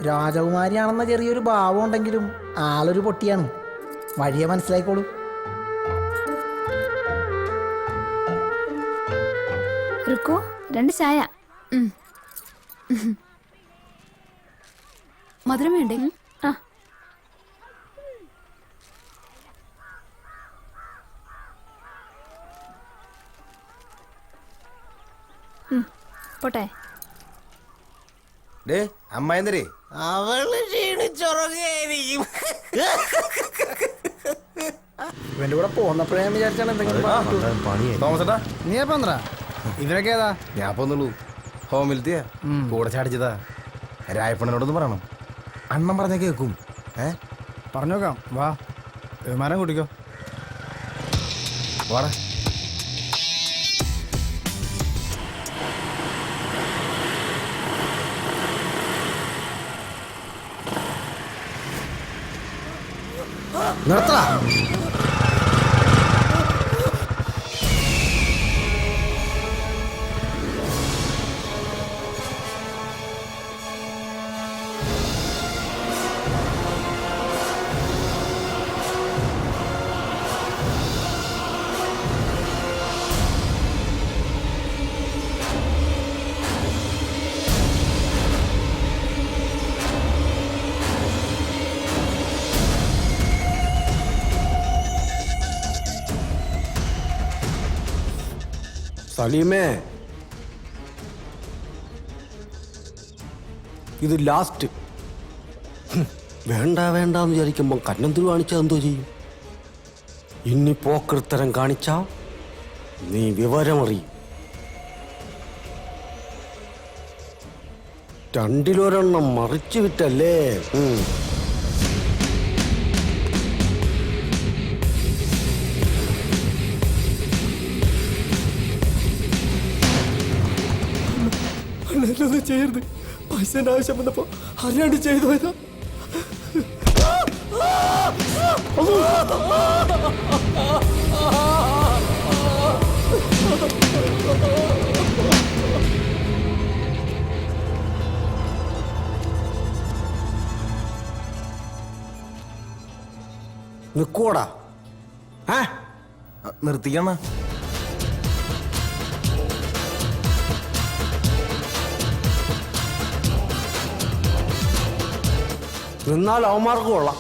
രാജകുമാരിയാണെന്ന ചെറിയൊരു ഭാവം ഉണ്ടെങ്കിലും ആളൊരു പൊട്ടിയാണ്. വഴിയെ മനസ്സിലായിക്കോളൂ. രുക്കോ 2 ചായ. മധുരം വേണ്ടേ? പോട്ടെ. അമ്മായിന്തരേ അവള് ക്ഷീണിച്ചുറങ്ങായിരിക്കും. ഇവന്റെ കൂടെ പോന്നപ്പോഴേ ഞാൻ വിചാരിച്ചാണ് എന്തെങ്കിലും തോമസേട്ടാ നീ എപ്പ ഇവരൊക്കെ ഏതാ? ഞാൻ പോന്നുള്ളൂ. ഹോമിലത്തിയാ കൂടെ ചാടിച്ചതാ. രായപ്പണ്ണനോടൊന്ന് പറയണം. അണ്ണൻ പറഞ്ഞ കേൾക്കും. പറഞ്ഞോക്കാം. വാ, വിമാനം കൂട്ടിക്കോ. വാടാ. നിർത്തടാ. സലീമേ, ഇത് ലാസ്റ്റ്. വേണ്ടെന്ന് വിചാരിക്കുമ്പോൾ കന്നന്തുരു കാണിച്ചാൽ എന്തോ ചെയ്യും? ഇനി പോക്കൃത്തരം കാണിച്ചാ നീ വിവരമറിയും. 2 മറിച്ചു വിട്ടല്ലേ? ചെയ്യരുത്. പൈസന്റെ ആവശ്യം വന്നപ്പോ അറിയാണ്ട് ചെയ്തു പോയതാ. നിക്കോടാ. നിർത്തിക്കണ. എന്നാൽ അവന്മാർക്ക് കൊള്ളാം.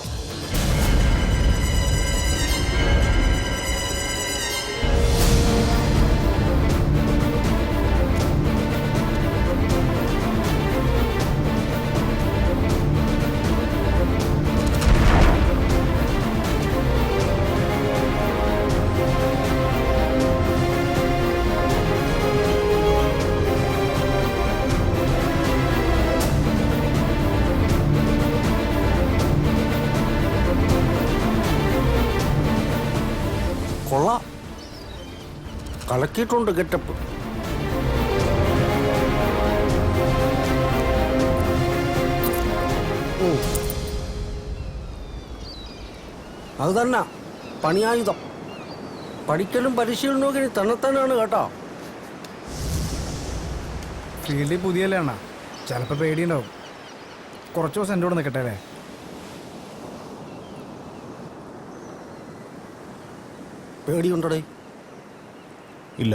കൊള്ളാം, കലക്കിയിട്ടുണ്ട് ഗെറ്റപ്പ്. അത് തന്നെ പണിയായുധം. പഠിക്കലും പരിശീലനവും ഇനി തന്നെത്താനാണ് കേട്ടോ. ഫീൽഡിൽ പുതിയല്ലേ അണ്ണാ, ചിലപ്പോൾ പേടിയുണ്ടാവും. കുറച്ച് ദിവസം എൻ്റെ കൂടെ നിൽക്കട്ടെ അല്ലേ? പേടിയുണ്ടടേ? ഇല്ല.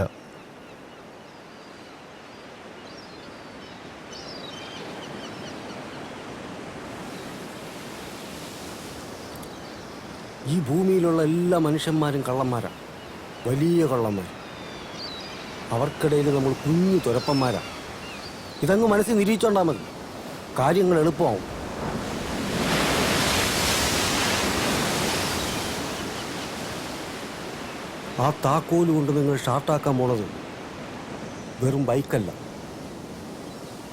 ഈ ഭൂമിയിലുള്ള എല്ലാ മനുഷ്യന്മാരും കള്ളന്മാരാണ്, വലിയ കള്ളന്മാർ. അവർക്കിടയിൽ നമ്മൾ കുഞ്ഞു തുരപ്പന്മാരാണ്. ഇതങ്ങ് മനസ്സിൽ നിരീക്ഷണ്ടാൽ മതി, കാര്യങ്ങൾ എളുപ്പമാവും. ആ താക്കോല് കൊണ്ട് നിങ്ങൾ ഷാർട്ടാക്കാൻ പോണത് വെറും ബൈക്കല്ല,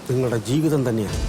നിങ്ങളുടെ ജീവിതം തന്നെയാണ്.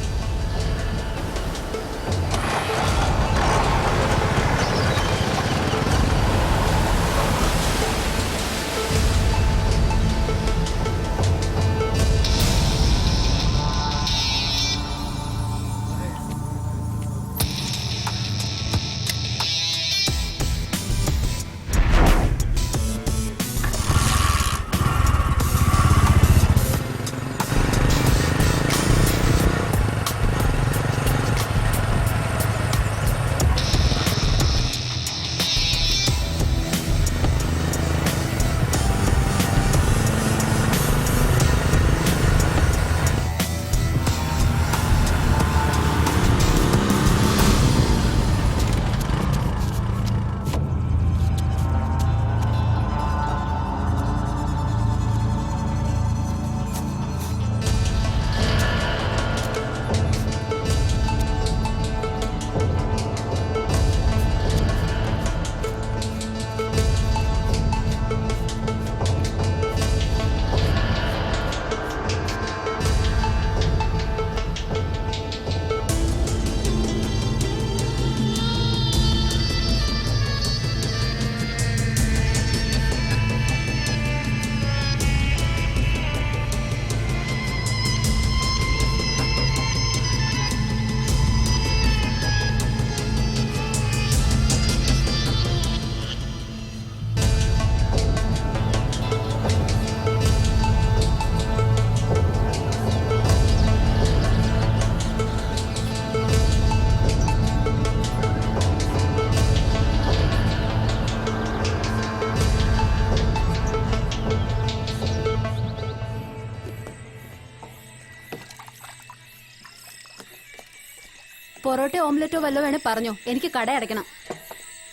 പൊറോട്ട ഓംലെറ്റോ വല്ലോ വേണേ പറഞ്ഞോ, എനിക്ക് കട അടയ്ക്കണം.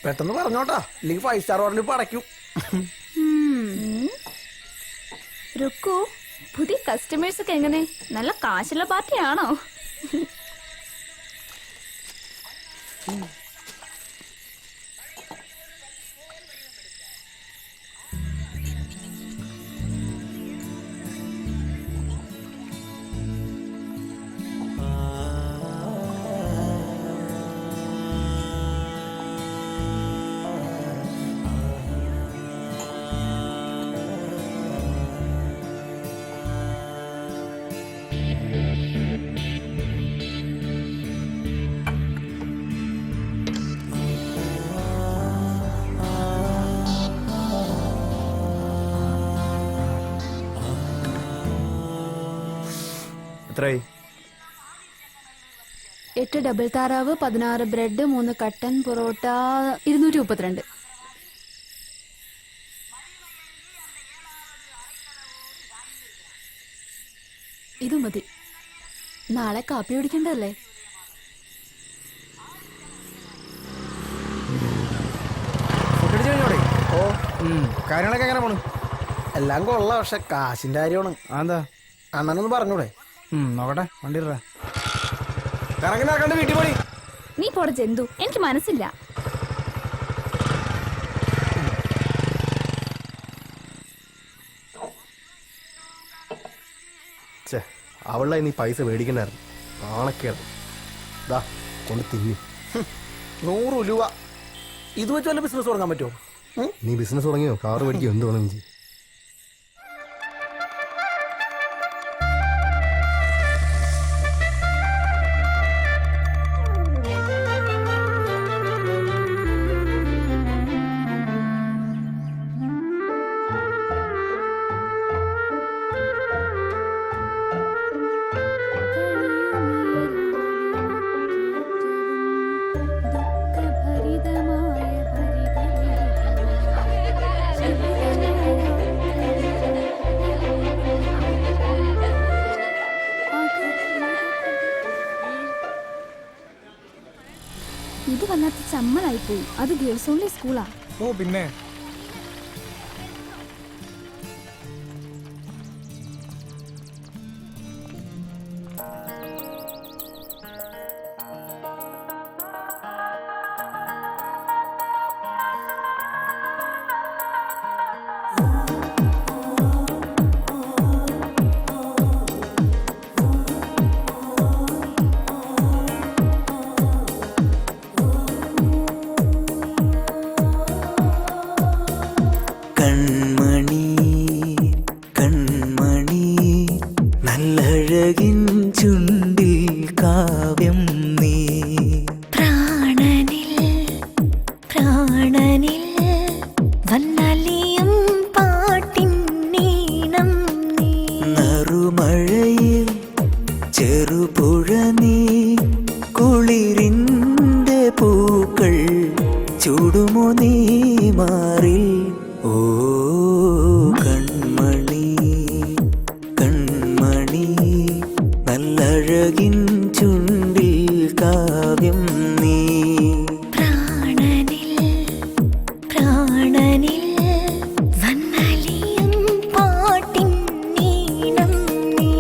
പെട്ടെന്ന് പറഞ്ഞോട്ടാ, ഇല്ലെങ്കിൽ 5 സ്റ്റാർ ഹോട്ടലിൽ പടയ്ക്കും. രുക്കു, പുതിയ കസ്റ്റമേഴ്സ് ഒക്കെ എങ്ങനെ? നല്ല കാശുള്ള പാർട്ടിയാണോ? എത്രയായി? 8 ഡബിൾ താറാവ്, 16 ബ്രെഡ്, 3 കട്ടൻ പൊറോട്ട, 232. ഇത് മതി, നാളെ കാപ്പി കുടിക്കണ്ടല്ലേ? ഓ, കാര്യങ്ങളൊക്കെ എങ്ങനെ പോണു? എല്ലാം കൊള്ളാം, പക്ഷെ കാശിന്റെ കാര്യമാണ്. എന്താ അണ്ണനൊന്ന് പറഞ്ഞൂടെ? നോക്കട്ടെ, വണ്ടി ഇടറാ. കറങ്ങി നടക്കണ്ട, വീട്ടിൽ പോയി. നീ പോടെ ജന്തു, എനിക്ക് മനസ്സില്ല. അവളെ നീ പൈസ മേടിക്കണ്ടായിരുന്നു, നാണക്കേട്. ദാ കൊണ്ട് തിന്നി. 100 രൂപ ഇത് വെച്ച് വല്ല ബിസിനസ് തുടങ്ങാൻ പറ്റുമോ? നീ ബിസിനസ് തുടങ്ങിയോ? കാറ് മേടിക്കോ? എന്ത് വേണം? ചമ്മലായി പോയി. അത് ഗേൾസ് ഓൺലി സ്കൂളാ. ഓ പിന്നെ കൺമണി കൺമണി നല്ലഴകിൻ ചുണ്ടിൽ കാവ്യം നീ പ്രാണനിൽ പ്രാണനിൽ വന്നലിയും പാട്ടിൻ നീണം നീ. നറുമഴയിൽ ചെറുപുഴ നീ കുളിരിൻ്റെ പൂക്കൾ ചൂടുമോ നീ മാറിൽ. ഓ കൺമണി കൺമണി നല്ലഴകിൻ ചുണ്ടിൽ കാവ്യം നീ. പ്രാണനിൽ പ്രാണനിൽ വന്നലിയും പാട്ടിൻ നീണം നീ.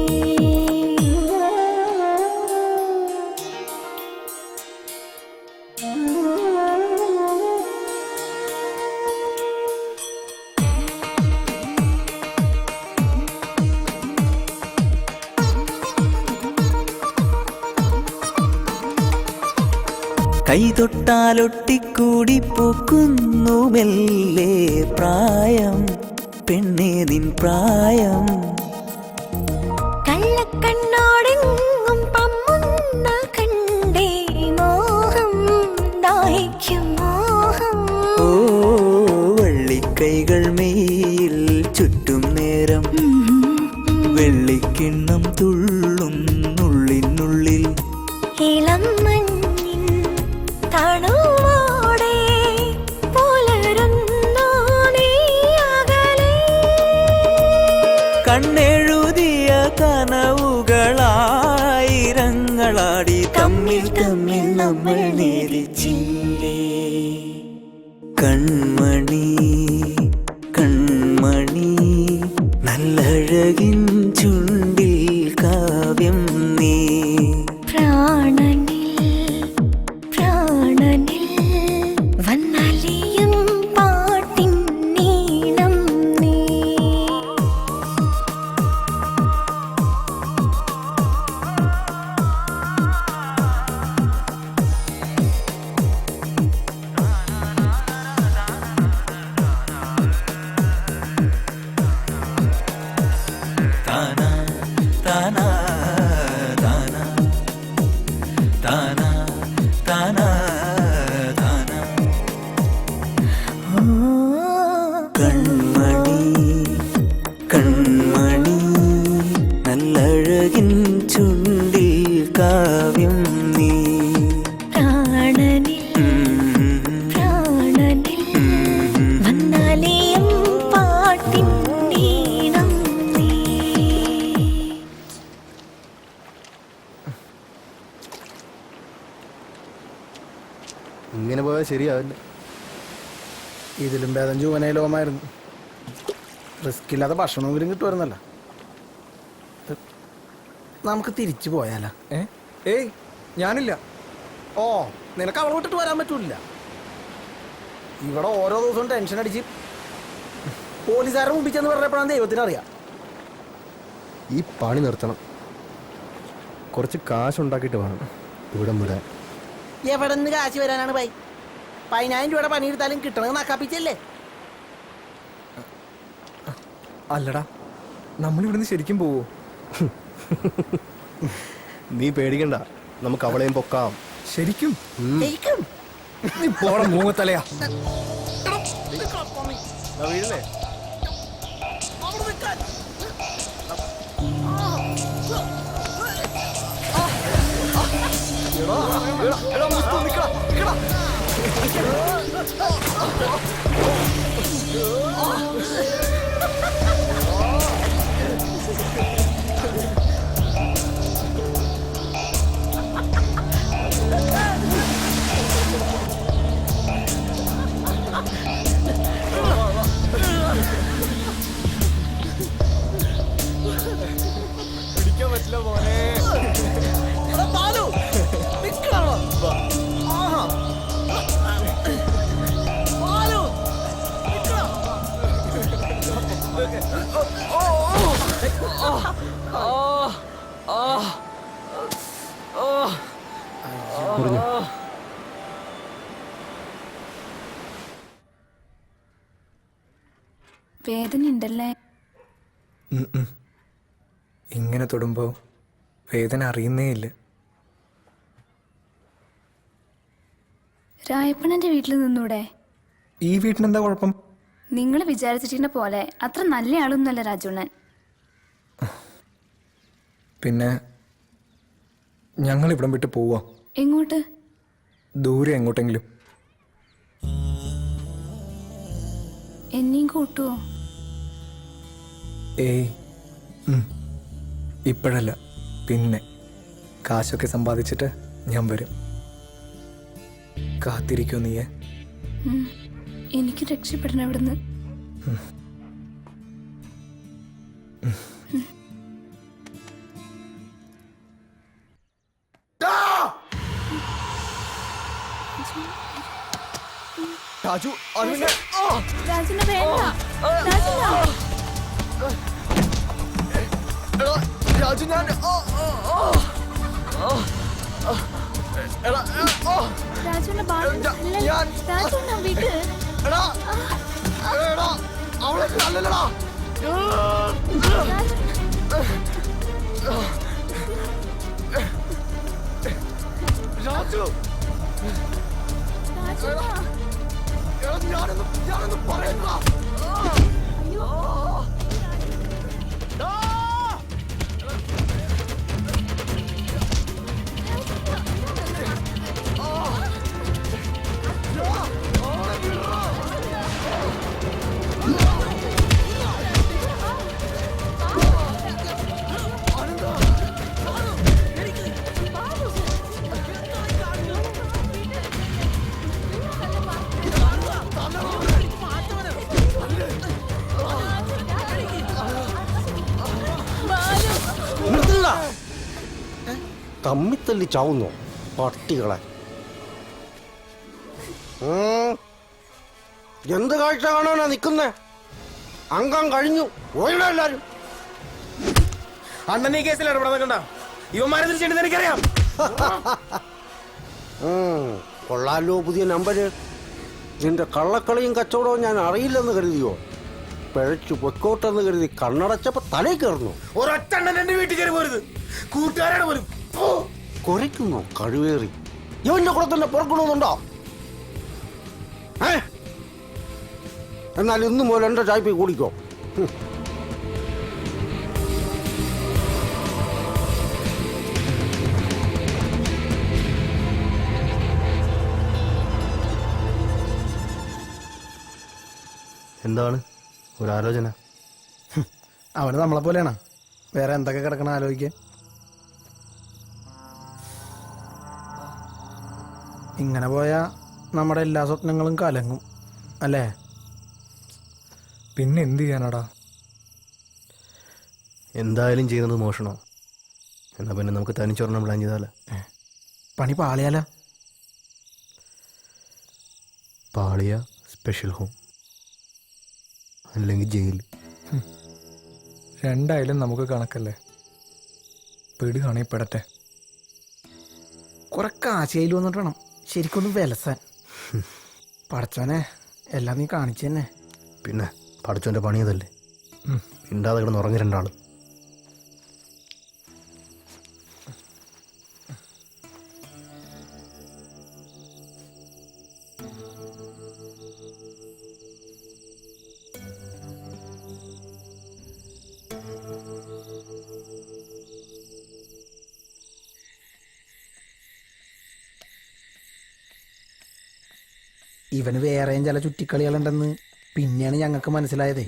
കൈതൊട്ടാലൊട്ടിക്കൂടി പൂക്കുന്നു മെല്ലെ പ്രായം പെണ്ണേ നിൻ പ്രായം. കള്ളക്കണ്ണോടെങ്ങും പമ്മുന്ന കണ്ടേ മോഹം ദാഹിക്കും മോഹം. ഓ വള്ളിക്കൈകൾ മെയ്യിൽ ചുറ്റും നേരം വെള്ളിക്കിണ്ണം തുള്ളും നുള്ളിനുള്ളിൽ. ഇളം മഞ്ഞിൻ തണുവോടെ പുലരുന്നു നീ അകലെ. കണ്ണെഴുതിയ കനവുകളായിരങ്ങളാടി തമ്മിൽ തമ്മിൽ നമ്മൾ നേരിച്ചില്ലേ. കൺമണി കൺമണി നല്ലഴകിൻ ചുണ്ടിൽ കാവ്യം നീ. പ്രാണനിൽ പ്രാണനിൽ വന്നലിയും പാട്ടിൻ നീണം നീ. താനാ താനാ താനാ താനാ താനാ താനാ. കൺമണി കൺമണി നല്ലഴകിൻ ചുണ്ടിൽ കാവ്യം നീ. പ്രാണനിൽ പ്രാണനിൽ വന്നലിയും പാട്ടിൻ നീണം നീ. ഇങ്ങനെ പോയാൽ ശരിയാവില്ല. ഇതിലും ഭേദം ജൂവനയിലോമായിരുന്നു. റിസ്ക് ഇല്ലാതെ ഭക്ഷണമെങ്കിലും കിട്ടുമായിരുന്നല്ലോ. നമുക്ക് തിരിച്ചു പോയാലോ? ഏയ് ഞാനില്ല. ഓ നിനക്ക് അവളെ വിട്ടിട്ട് വരാൻ പറ്റൂല. ഇവിടെ ഓരോ ദിവസവും ടെൻഷൻ അടിച്ച് പോലീസുകാരെ മുമ്പിൽ ചെന്ന് പറഞ്ഞപ്പോഴാണ് ദൈവത്തിനറിയാം. ഈ പണി നിർത്തണം. കുറച്ച് കാശുണ്ടാക്കിയിട്ട് വേണം ഇവിടെ വിടാൻ. എവിടെ നിന്ന് കാശ് വരാനാണ് ബൈ? 10,000 രൂപയുടെ പണിയെടുത്താലും കിട്ടണത് നക്കാപ്പിച്ചല്ലേ? അല്ലടാ, നമ്മളിവിടുന്ന് ശരിക്കും പോവോ? നീ പേടിക്കണ്ട, നമുക്ക് അവളെയും പൊക്കാം. ശരിക്കും? ശരിക്കും? നീ പോടെ മൂങ്ങത്തലയാ. വീഴല്ലേ? വേദന ഉണ്ടല്ലേ? ഇങ്ങനെ തൊടുമ്പോ വേദന അറിയുന്നേ ഇല്ല. രായപ്പണന്റെ വീട്ടിൽ നിന്നൂടെ? ഈ വീട്ടിനെന്താ കുഴപ്പം? നിങ്ങൾ വിചാരിച്ചിട്ടുള്ള പോലെ അത്ര നല്ല ആളൊന്നുമല്ല രാജുണ്ണൻ. പിന്നെ ഞങ്ങൾ ഇവിടം വിട്ട് പോവാ. എങ്ങോട്ട്? ദൂരെ എങ്ങോട്ടെങ്കിലും. എന്നെയും കൂട്ടുവോ? ഏയ് ഇപ്പോഴല്ല, പിന്നെ കാശൊക്കെ സമ്പാദിച്ചിട്ട് ഞാൻ വരും. കാത്തിരിക്കോ നീയെ? എനിക്ക് രക്ഷപ്പെടണം ഇവിടുന്ന്. രാജു രാജുണ്ണ വേണ്ട. രാജു ഞാൻ രാജുണ്ണ രാജുണ്ണ വീട്ട് അവളെ നല്ലല്ലടാ. രാജു ഞാനൊന്നും പറയണ്ട. തമ്മിത്തല്ലി ചാവുന്നോ പട്ടികളെ? എന്ത് കാഴ്ച കാണാനാ നിക്കുന്നേ? അംഗം കഴിഞ്ഞു പോയിട എല്ലാരും. അണ്ണൻ ഈ കേസിൽ ഇടപെടാ. ഇവന്മാരെ തിരിച്ചെടുത്ത് എനിക്കറിയാം. കൊള്ളാലോ പുതിയ നമ്പര്. നിന്റെ കള്ളക്കളിയും കച്ചവടവും ഞാൻ അറിയില്ലെന്ന് കരുതിയോ? പിഴച്ചു പൊക്കോട്ടെന്ന് കരുതി കണ്ണടച്ചപ്പോ തലേ കയറുന്നു. ഒരൊറ്റ എന്റെ വീട്ടിൽ കയറി പോരുത്. കൂട്ടുകാരാണ് പോലും കുരയ്ക്കുന്നു കഴിവേറി. ഇവന്റെ കൂടെ തന്നെ പുറക്കണമെന്നുണ്ടോ? എന്നാൽ ഇന്നു മുതൽ എന്റെ ചായ്പ കൂടിക്കോ. എന്താണ് ഒരാലോചന? അവന് നമ്മളെ പോലെയാണ്. വേറെ എന്തൊക്കെ കിടക്കണം ആലോചിക്കാൻ. ഇങ്ങനെ പോയാ നമ്മുടെ എല്ലാ സ്വപ്നങ്ങളും കലങ്ങും അല്ലേ? പിന്നെ എന്ത് ചെയ്യാനാടാ? എന്തായാലും ചെയ്യുന്നത് മോഷണോ? എന്നാ പിന്നെ നമുക്ക് തനിച്ചൊരെണ്ണം പ്ലാൻ ചെയ്താലേ? പണി പാളിയാലോ? പാളിയ സ്പെഷ്യൽ ഹോം, അല്ലെങ്കിൽ ജയിൽ. രണ്ടായാലും നമുക്ക് കണക്കല്ലേ. പെടുകയാണെങ്കിൽ പെടട്ടെ. കുറെ കാശയിൽ വന്നിട്ട് വേണം ശരിക്കൊന്ന് വിലസാൻ. പടച്ചോനെ എല്ലാം നീ കാണിച്ചു തന്നെ. പിന്നെ പഠിച്ചോന്റെ പണിയതല്ലേ. മിണ്ടാതെ കിടന്ന് ഉറങ്ങി രണ്ടാളും. ഇവന് വേറെയും ചില ചുറ്റിക്കളികളുണ്ടെന്ന് പിന്നെയാണ് ഞങ്ങൾക്ക് മനസ്സിലായത്.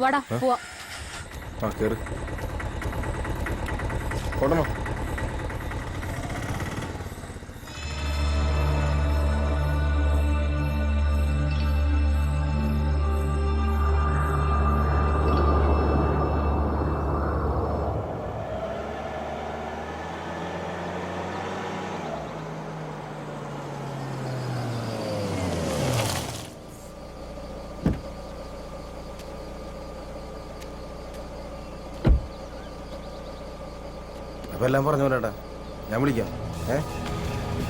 അപ്പൊ എല്ലാം പറഞ്ഞു പോരാട്ടാ, ഞാൻ വിളിക്കാം.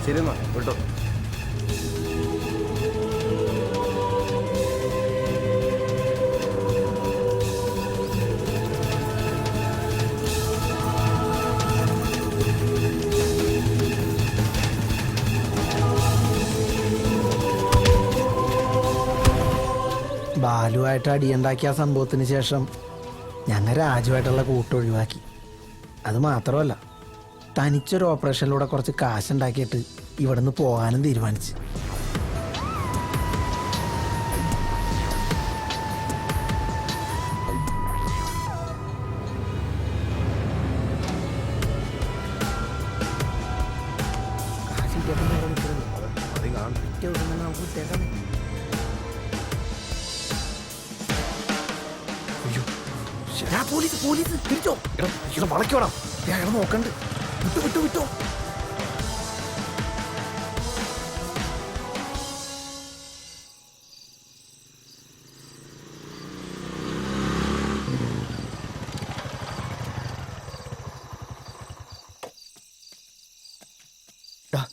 ശരി എന്നാ വിട്ടോ. ബാലുവായിട്ട് അടിയുണ്ടാക്കിയ ആ സംഭവത്തിന് ശേഷം ഞങ്ങൾ രാജുവായിട്ടുള്ള കൂട്ടൊഴിവാക്കി. അത് മാത്രമല്ല, തനിച്ചൊരു ഓപ്പറേഷനിലൂടെ കുറച്ച് കാശുണ്ടാക്കിയിട്ട് ഇവിടുന്ന് പോകാനും തീരുമാനിച്ചു. പോലീസ് പോലീസ് തിരിച്ചോ, ഇവിടെ വളയ്ക്കോടാ, അയാൾ നോക്കണ്ട്. വിട്ടോ വിട്ടോ വിട്ടോ.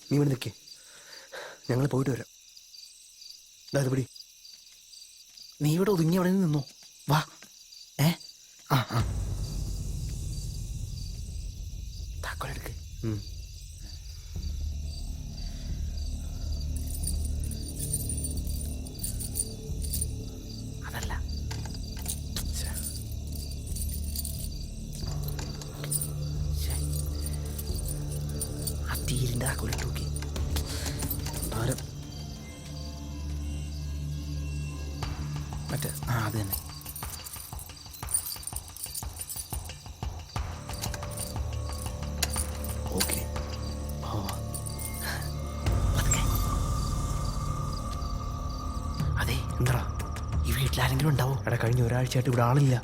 നീ ഇവിടെ നിൽക്കേ, ഞങ്ങൾ പോയിട്ട് വരാം. ഇത് പിടി. നീ ഇവിടെ ഒതുങ്ങി അവിടെ നിന്നോ. വാ. താക്കോലെടുക്ക്. അതല്ല, ആ തീരിന്റെ താക്കോലിട്ട് നോക്കി. മറ്റേ അത് തന്നെ. ഓക്കെ, അതെ. എന്താ ഈ വീട്ടിലാരെങ്കിലും ഉണ്ടാവോ? എടാ, കഴിഞ്ഞ ഒരാഴ്ചയായിട്ട് ഇവിടെ ആളില്ല.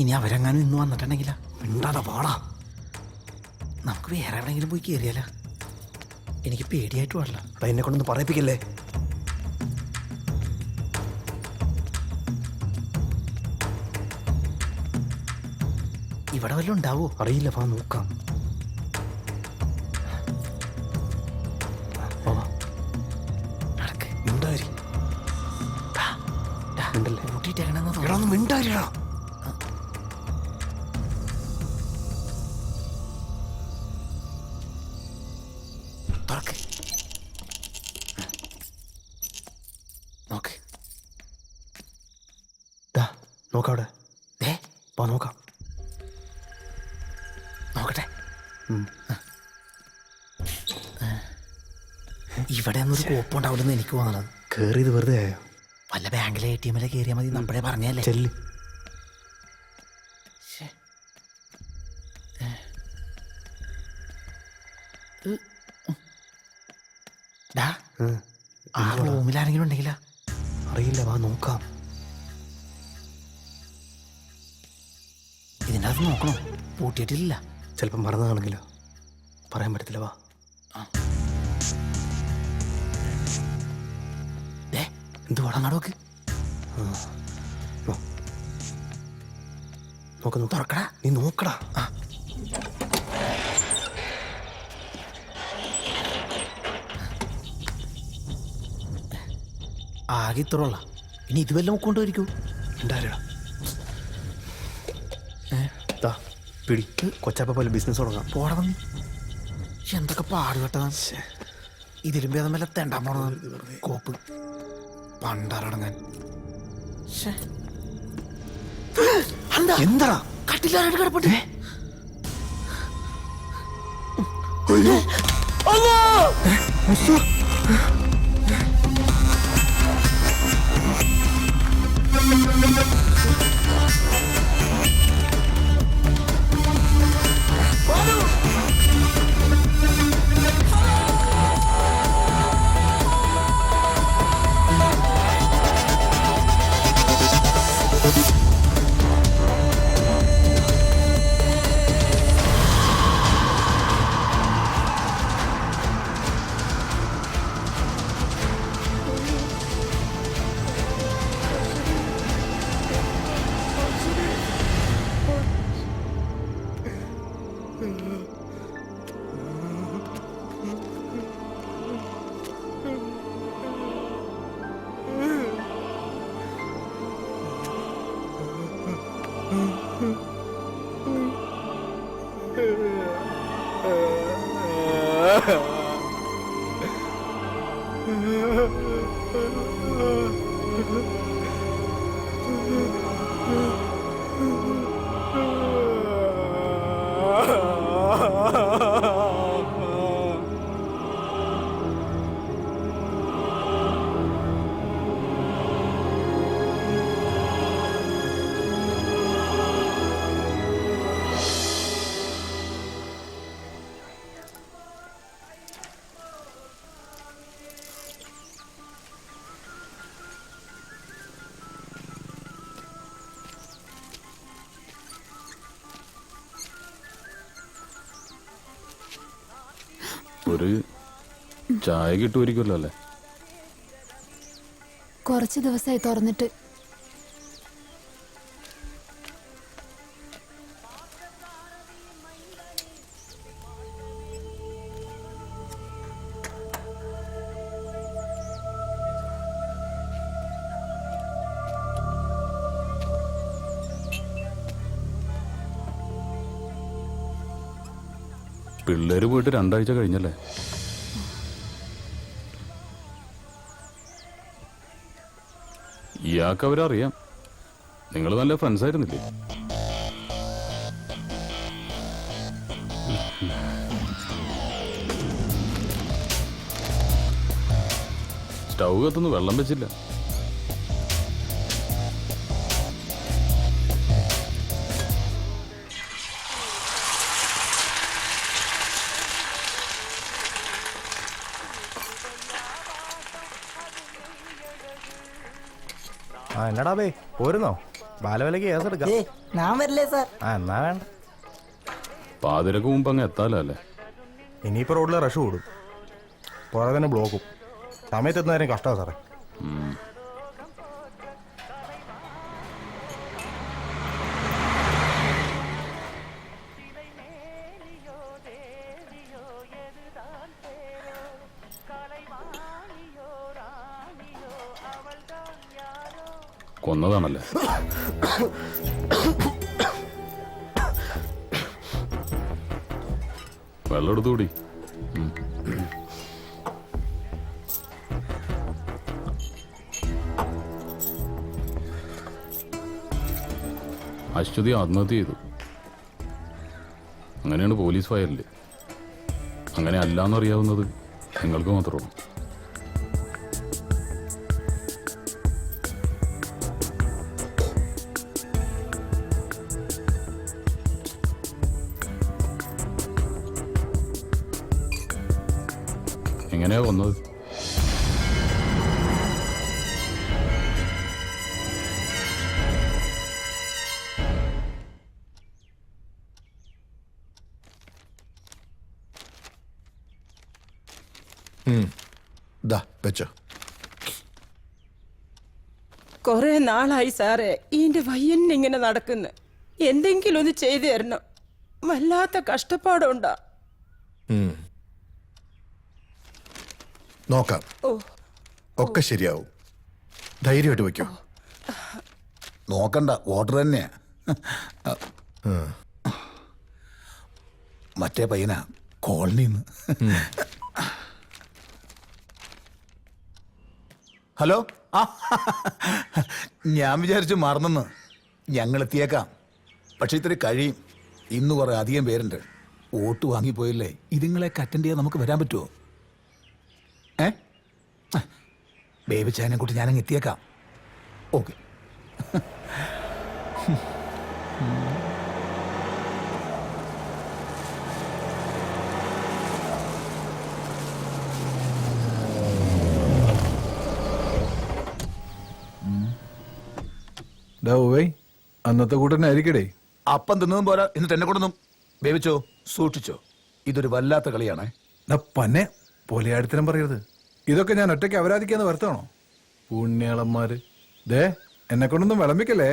ഇനി അവരെങ്ങാനും ഇന്ന് വന്നിട്ടുണ്ടെങ്കിലാ? മിണ്ടാതെ പാടാ. നമുക്ക് വേറെ എവിടെയെങ്കിലും പോയി കയറിയാലോ? എനിക്ക് പേടിയായിട്ട് പാടില്ല. എന്നെ കൊണ്ടൊന്ന് പറയിപ്പിക്കല്ലേ. ഇവിടെ വല്ലതും ഉണ്ടാവോ? അറിയില്ല, വാ നോക്കാം. മിണ്ടാരിടാ. നോക്ക്, നോക്കവിടെ. വാ നോക്കാം. നോക്കട്ടെ. ഇവിടെ ഒന്നൊരു കോപ്പുണ്ടാവില്ലെന്ന് എനിക്ക് തോന്നണത്. കേറിയത് വെറുതെ ആയോ? വല്ല ബാങ്കിലെ ATM കയറിയാൽ മതി. നമ്മളെ പറഞ്ഞല്ലേ. ചെല്ല്. ആ റൂമിലാരെങ്കിലും ഉണ്ടെങ്കിലാ? അറിയില്ല, വാ നോക്കാം. ഇതിൻ്റെ അകത്ത് നോക്കണോ? പൂട്ടിയിട്ടില്ല. ചിലപ്പം മറന്നതാണെങ്കിലോ? പറയാൻ പറ്റത്തില്ല, വാ. എന്ത് വേണം നോക്ക്. നോക്കുന്നു. തുറക്കടാ. നീ നോക്കടാ. ആകെ ഇത്രയുള്ള. ഇനി ഇത് വല്ലതും കൊണ്ടുവരിക്കൂ. ഉണ്ടായിരടാ. പിടി. കൊച്ചാപ്പ പോലെ ബിസിനസ് തുടങ്ങാം. പോടാ നീ. എന്തൊക്കെ പാടുകെട്ടതാണ്. ഇതിലും ഭേദം വല്ല തെണ്ടാൻ പോണതാണ്. കോപ്പ് പണ്ടാറടങ്ങാൻ. എന്താ കട്ടിലാരായിട്ട് കിടപ്പട്ടെ. ഒരു ചായ കിട്ടുമായിരിക്കുമല്ലോ അല്ലേ? കുറച്ച് ദിവസമായി തുറന്നിട്ട്. പിള്ളേര് പോയിട്ട് 2 ആഴ്ച കഴിഞ്ഞല്ലേ? ഇയാൾക്ക് അവരറിയാം. നിങ്ങൾ നല്ല ഫ്രണ്ട്സ് ആയിരുന്നില്ലേ? സ്റ്റൗ കത്തുനിന്ന് വെള്ളം വെച്ചില്ല. ആ എന്നടാ ബേ പോരുന്നോ? ബാലവിലക്ക് കേസെടുക്കാം. ഞാൻ വരില്ലേ സാർ? ആ എന്നാ വേണ്ട. പാതിരക്ക് മുമ്പ് അങ്ങ് എത്താലോ അല്ലേ? ഇനിയിപ്പോൾ റോഡിൽ റഷ് കൂടും, പുറകെ തന്നെ ബ്ലോക്കും. സമയത്ത് എത്തുന്നവരും കഷ്ടമാണ് സാറേ. കൊന്നതാണല്ലേ? വെള്ളം എടുത്തുകൂടി. അശ്വതി ആത്മഹത്യ ചെയ്തു. അങ്ങനെയാണ് പോലീസ് ഫയലില്. അങ്ങനെ അല്ലാന്നറിയാവുന്നത് നിങ്ങൾക്ക് മാത്രമാണ്. എങ്ങനെയാ കൊന്നത്? വെച്ചോ. കൊറേ നാളായി സാറേ ഈന്റെ വയ്യന്നിങ്ങനെ നടക്കുന്നു. എന്തെങ്കിലും ഒന്ന് ചെയ്തു തരണം. വല്ലാത്ത കഷ്ടപ്പാടുണ്ടാ. നോക്കാം, ഓ ഒക്കെ ശരിയാവും. ധൈര്യമായിട്ട് വെക്കോ. നോക്കണ്ട, ഓർഡർ തന്നെയാ. മറ്റേ പയ്യനാ കോളനിന്ന്. ഹലോ, ആ ഞാൻ വിചാരിച്ചു മറന്നെന്ന്. ഞങ്ങൾ എത്തിയേക്കാം, പക്ഷെ ഇത്തിരി കഴിയും. ഇന്ന് കുറെ അധികം പേരുണ്ട്. വോട്ട് വാങ്ങിപ്പോയില്ലേ, ഇതുങ്ങളെയൊക്കെ അറ്റൻഡ് ചെയ്യാൻ നമുക്ക് വരാൻ പറ്റുമോ? ബേബി ചായനെ കൂട്ടി ഞാനങ്ങ് എത്തിയേക്കാം. ഓക്കെ. അന്നത്തെ കൂട്ടനായിരിക്കടേ. അപ്പം തിന്നതും പോരാ, എന്നിട്ട് എന്നെ കൊണ്ടൊന്നും. ബേബിച്ചോ, സൂക്ഷിച്ചോ, ഇതൊരു വല്ലാത്ത കളിയാണേ. പന്നെ പൊലയാടിത്തരം പറയരുത്. ഇതൊക്കെ ഞാൻ ഒറ്റയ്ക്ക് അവരാധിക്കാന്ന് വരുത്താണോ? പുണ്യാളന്മാര്. ദേ എന്നെ കൊണ്ടൊന്നും വിളമ്പിക്കല്ലേ.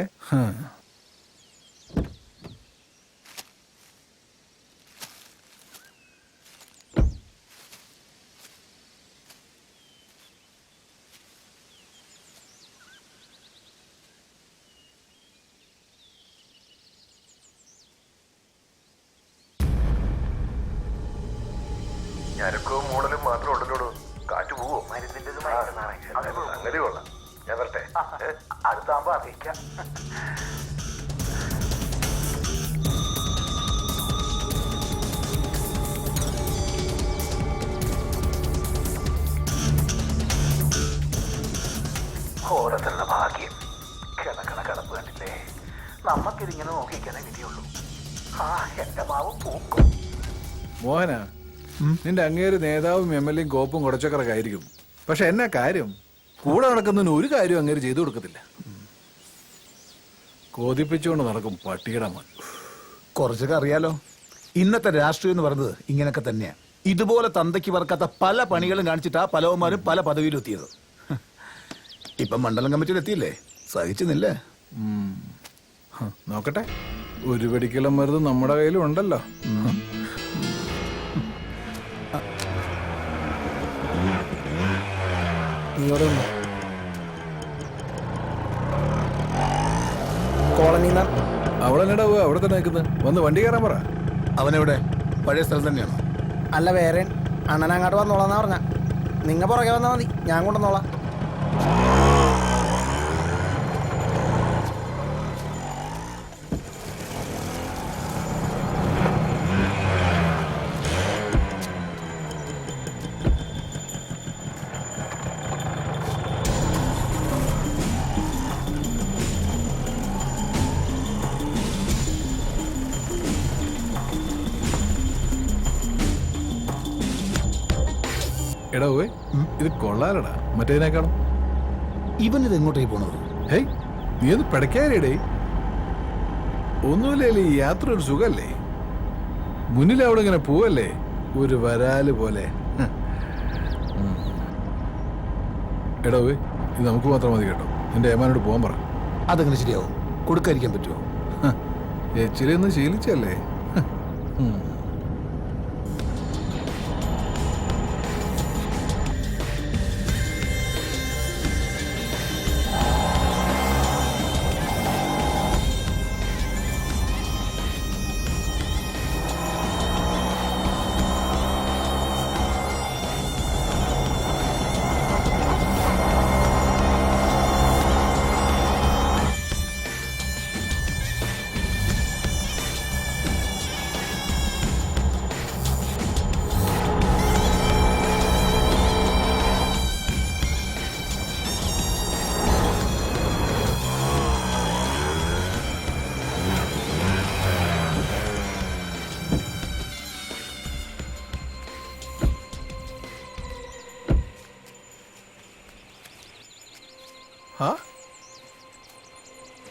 ഞരക്കവും മൂടലും മാത്രം ഉണ്ടല്ലോ. കാറ്റ് പോവോ? അങ്ങനെ കൊള്ളാം. ഞാൻ വരട്ടെ, അടുത്താകുമ്പോ അറിയിക്കാം. ഓരോരുത്തരുടെ ഭാഗ്യം. കിടക്കണ കിടപ്പ് കണ്ടില്ലേ? നമ്മക്കിതിങ്ങനെ നോക്കിക്കാനേ വിധിയുള്ളൂ. ആ എന്റെ മാവ് പൂക്കും. മോഹന, നിന്റെ അങ്ങേര് നേതാവും MLA യും കോപ്പും കുടച്ചക്കറൊക്കെ ആയിരിക്കും. പക്ഷെ എന്നാ കാര്യം? കൂടെ നടക്കുന്നതിന് ഒരു കാര്യം അങ്ങേര് ചെയ്തു കൊടുക്കത്തില്ല. കോതിപ്പിച്ചുകൊണ്ട് നടക്കും പട്ടിയുടെ മോൻ. കുറച്ചൊക്കെ അറിയാലോ. ഇന്നത്തെ രാഷ്ട്രീയം എന്ന് പറയുന്നത് ഇങ്ങനെയൊക്കെ തന്നെയാ. ഇതുപോലെ തന്തയ്ക്ക് പറക്കാത്ത പല പണികളും കാണിച്ചിട്ടാ പലവന്മാരും പല പദവിയിലും എത്തിയത്. ഇപ്പം മണ്ഡലം കമ്മിറ്റിയിൽ എത്തിയില്ലേ, സഹിച്ചുന്നില്ലേ? നോക്കട്ടെ, ഒരു വെടിക്കലും മരുന്ന് നമ്മുടെ കയ്യിലും ഉണ്ടല്ലോ. അവളെന്നടാ അവിടെ തന്നെ നിൽക്കുന്നത്? വന്ന് വണ്ടി കയറാൻ പറ. അവനെവിടെ? പഴയ സ്ഥലം തന്നെയാണോ? അല്ല, വേറെ അണ്ണൻ അങ്ങോട്ട് വന്നോളാന്നാ പറഞ്ഞ. നിങ്ങ പുറകെ വന്നാൽ മതി, ഞാൻ കൊണ്ടുവന്നോളാം. എടാ പോയി, ഇത് കൊള്ളാലടാ മറ്റേതിനേക്കാളും. ഇവനിത് എങ്ങോട്ടേക്ക് പോണത്? ഹേയ്, നീ ഒന്ന് പിടയ്ക്കാരിടേ. ഒന്നുമില്ലേ, ഈ യാത്ര ഒരു സുഖല്ലേ? മുന്നിൽ അവിടെ ഇങ്ങനെ പോവല്ലേ, ഒരു വരാല് പോലെ. എടാ പോയി, ഇത് നമുക്ക് മാത്രം മതി കേട്ടോ. എന്റെ ഏമാനോട് പോകാൻ പറ. അതെങ്ങനെ ശരിയാവും? കൊടുക്കാതിരിക്കാൻ പറ്റുമോ? എച്ചിരി ഒന്ന് ശീലിച്ചല്ലേ.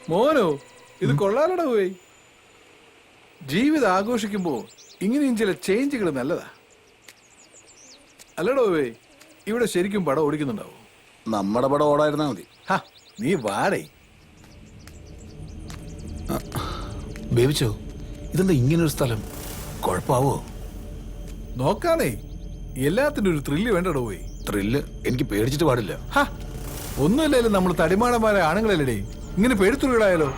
മോനോ, ഇത് കൊള്ളാലടാ പോയി. ജീവിതം ആഘോഷിക്കുമ്പോ ഇങ്ങനെയും ചില ചേഞ്ചുകൾ നല്ലതാ അല്ലടോ പോയി. ഇവിടെ ശരിക്കും പടം ഓടിക്കുന്നുണ്ടാവും. നമ്മുടെ പടം ഓടായിരുന്നാ മതി. നീ വാടേ. ബേബിച്ചോ, ഇതെന്താ ഇങ്ങനൊരു സ്ഥലം? കുഴപ്പാവോ? നോക്കാനേ, എല്ലാത്തിനും ഒരു ത്രില്ല് വേണ്ടടോ പോയി. ത്രില്ല്? എനിക്ക് പേടിച്ചിട്ട് പാടില്ല. ഒന്നുമില്ലാലും നമ്മൾ തടിമാടന്മാരെ ആണുങ്ങളല്ലേ, ഇങ്ങനെ പേടിത്തുള്ളിടായാലോ?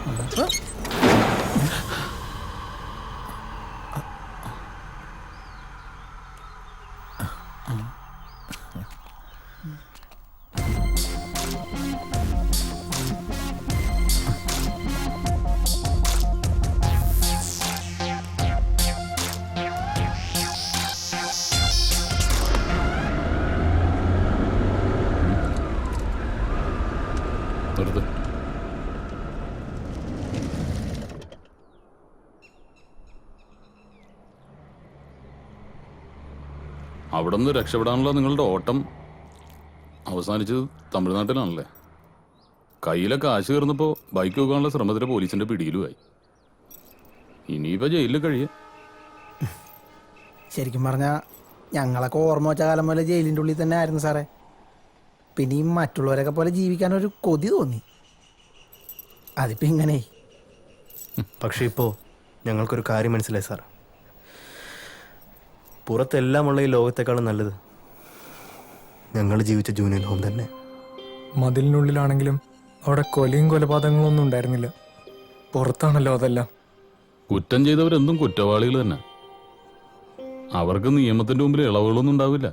അവിടെ നിന്ന് രക്ഷപ്പെടാനുള്ള നിങ്ങളുടെ ഓട്ടം അവസാനിച്ചത് തമിഴ്നാട്ടിലാണല്ലേ? കയ്യിലെ കാശ് കയറുന്നപ്പോൾ ബൈക്ക് വെക്കാനുള്ള ശ്രമത്തിലെ പോലീസിന്റെ പിടിയിലുമായി. ഇനിയിപ്പോൾ ജയിലിൽ കഴിയാം. ശരിക്കും പറഞ്ഞാൽ ഞങ്ങളൊക്കെ ഓർമ്മ വെച്ച കാലം പോലെ ജയിലിൻ്റെ ഉള്ളിൽ തന്നെ ആയിരുന്നു സാറേ. പിന്നെയും മറ്റുള്ളവരൊക്കെ പോലെ ജീവിക്കാനൊരു കൊതി തോന്നി. അതിപ്പോൾ ഇങ്ങനെ. പക്ഷെ ഇപ്പോൾ ഞങ്ങൾക്കൊരു കാര്യം മനസ്സിലായി സാർ. പുറത്തെല്ലാമുള്ള ഈ ലോകത്തെക്കാളും നല്ലത് ഞങ്ങൾ ജീവിച്ച ജൂനിയർ ഹോം തന്നെ. മതിലിനുള്ളിലാണെങ്കിലും അവിടെ കൊലയും കൊലപാതകങ്ങളും ഒന്നും ഉണ്ടായിരുന്നില്ല. പുറത്താണല്ലോ അതെല്ലാം. കുറ്റം ചെയ്തവരെന്തും കുറ്റവാളികൾ തന്നെ. അവർക്ക് നിയമത്തിന്റെ മുമ്പിൽ ഇളവുകളൊന്നും ഉണ്ടാവില്ല.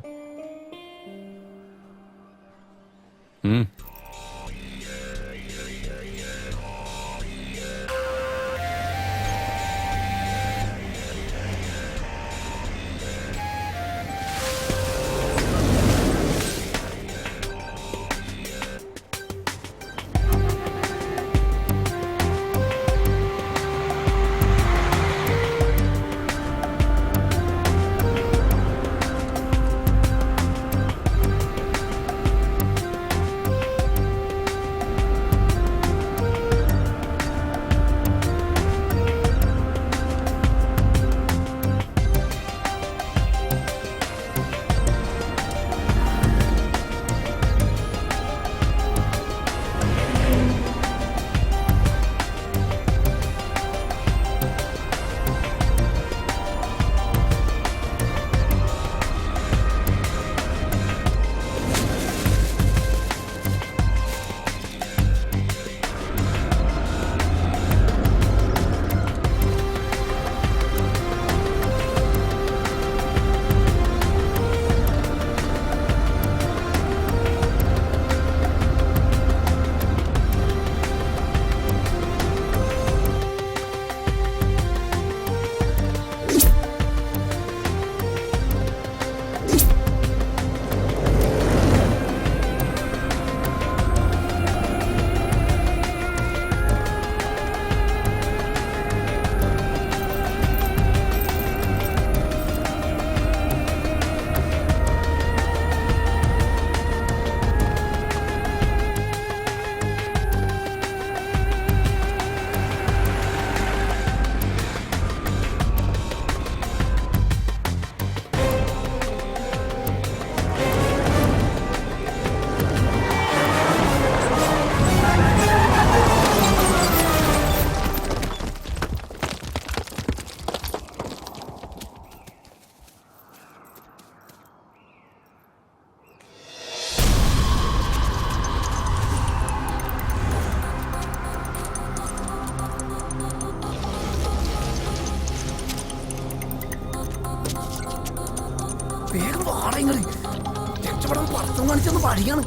രക്ഷപ്പെടാൻ പടക്കം കാണിച്ചൊന്ന് പഠിക്കാണ്.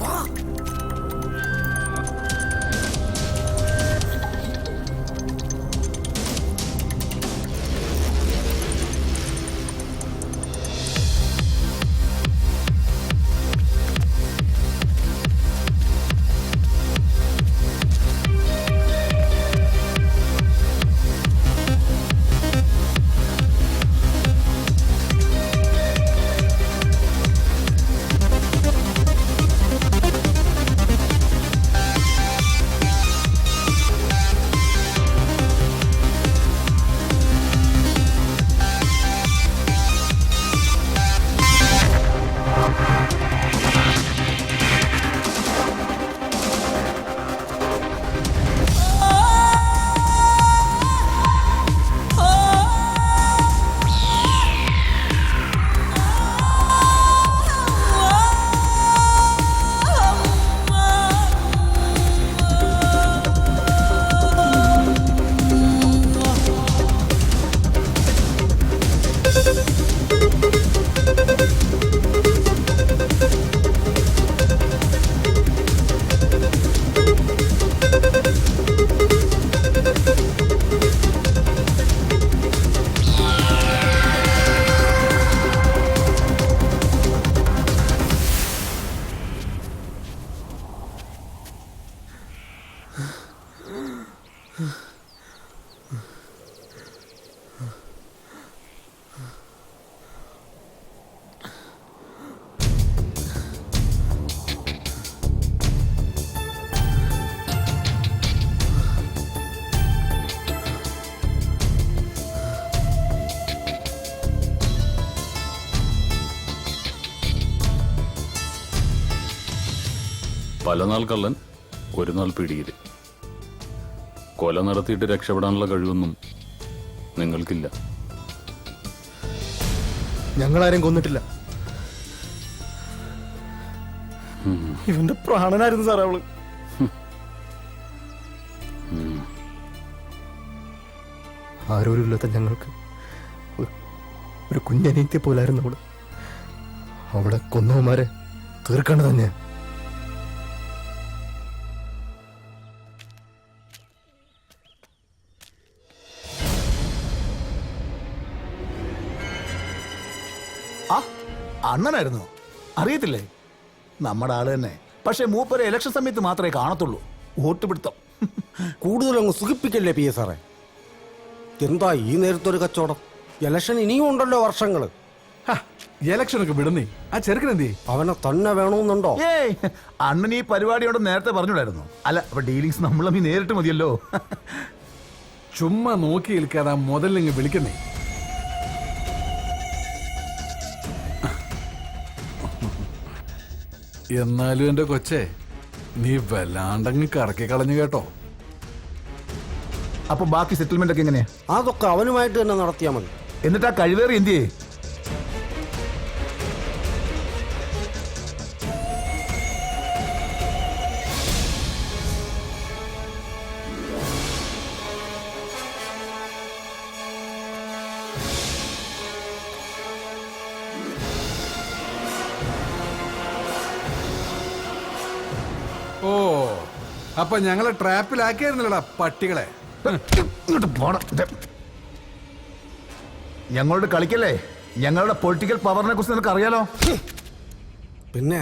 വാ. പല നാൾ കള്ളൻ ഒരു നാൾ പിടിയില്. കൊല നടത്തിയിട്ട് രക്ഷപ്പെടാനുള്ള കഴിവൊന്നും നിങ്ങൾക്കില്ല. ഞങ്ങളാരും കൊന്നിട്ടില്ല. ഇവന്റെ പ്രാണനായിരുന്നു സാറേ അവള്. ആരോരുമില്ലാത്ത ഞങ്ങൾക്ക് ഒരു കുഞ്ഞനീത്തെ പോലായിരുന്നു അവള്. അവളെ കൊന്നവന്മാരെ തീർക്കേണ്ടത് തന്നെയാ. അണ്ണനായിരുന്നു, അറിയത്തില്ലേ? നമ്മുടെ ആള് തന്നെ. പക്ഷെ മൂപ്പരെ ഇലക്ഷൻ സമയത്ത് മാത്രമേ കാണത്തുള്ളൂ. വോട്ട് പിടുത്തം കൂടുതലങ്ങ് സുഖിപ്പിക്കല്ലേ പി എ സാറേ. എന്താ ഈ നേരത്തൊരു കച്ചവടം? ഇലക്ഷൻ ഇനിയും ഉണ്ടല്ലോ വർഷങ്ങള്. ഇലക്ഷനൊക്കെ വിടുന്നേ. ആ ചെറുക്കനെന്തേ? അവനെ തന്നെ വേണമെന്നുണ്ടോ? ഏയ്, അണ്ണൻ ഈ പരിപാടിയോട് നേരത്തെ പറഞ്ഞൂടായിരുന്നു? അല്ല, അപ്പൊ ഡീലിങ്സ് നമ്മളും ഈ നേരിട്ട് മതിയല്ലോ. ചുമ്മാ നോക്കി നിൽക്കാതെ മുതലിങ്ങ് വിളിക്കുന്നേ. എന്നാലും എന്റെ കൊച്ചേ, നീ വല്ലാണ്ടങ്ങ് കറക്കി കളഞ്ഞു കേട്ടോ. അപ്പൊ ബാക്കി സെറ്റിൽമെന്റ് ഒക്കെ എങ്ങനെയാ? അതൊക്കെ അവനുമായിട്ട് തന്നെ നടത്തിയാൽ മതി. എന്നിട്ട് ആ കഴിവേറി എന്ത് ചെയ്യേ? ഓ, അപ്പൊ ഞങ്ങളെ ട്രാപ്പിലാക്കിയായിരുന്നല്ലടാ പട്ടികളെ. ഞങ്ങളോട് കളിക്കല്ലേ? ഞങ്ങളുടെ പൊളിറ്റിക്കൽ പവറിനെ കുറിച്ച് നിനക്ക് അറിയാലോ. പിന്നെ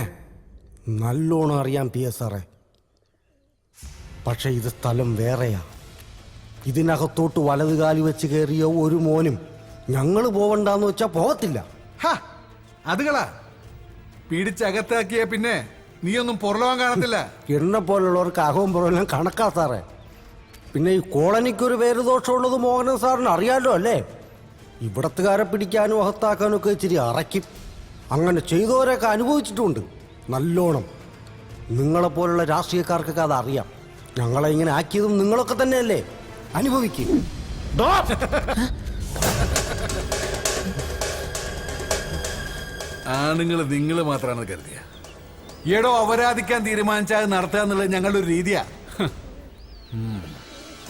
നല്ലോണം അറിയാം പി എസ് സാറേ. പക്ഷെ ഇത് സ്ഥലം വേറെയാ. ഇതിനകത്തോട്ട് വലതുകാലി വെച്ച് കയറിയ ഒരു മോനും ഞങ്ങൾ പോവണ്ടെന്ന് വെച്ചാ പോകത്തില്ല. അതുകളാ പിടിച്ചകത്താക്കിയ പിന്നെ നീയൊന്നും പുറലോകം കാണത്തില്ല. എന്നെ പോലുള്ളവർക്ക് അകവും പുറമെല്ലാം കണക്കാ സാറേ. പിന്നെ ഈ കോളനിക്കൊരു പേര് ദോഷമുള്ളത് മോഹനൻ സാറിന് അറിയാലോ അല്ലേ? ഇവിടത്തുകാരെ പിടിക്കാനും അകത്താക്കാനും ഒക്കെ ഇച്ചിരി അറയ്ക്കും. അങ്ങനെ ചെയ്തവരൊക്കെ അനുഭവിച്ചിട്ടുണ്ട് നല്ലോണം. നിങ്ങളെപ്പോലുള്ള രാഷ്ട്രീയക്കാർക്കൊക്കെ അതറിയാം. ഞങ്ങളെ ഇങ്ങനെ ആക്കിയതും നിങ്ങളൊക്കെ തന്നെയല്ലേ? അനുഭവിക്കും. ആണുങ്ങൾ നിങ്ങൾ മാത്രമാണ് കരുതിയ. എടോ, അപരാധിക്കാൻ തീരുമാനിച്ചാൽ നടത്തുക എന്നുള്ളത് ഞങ്ങളുടെ ഒരു രീതിയാ.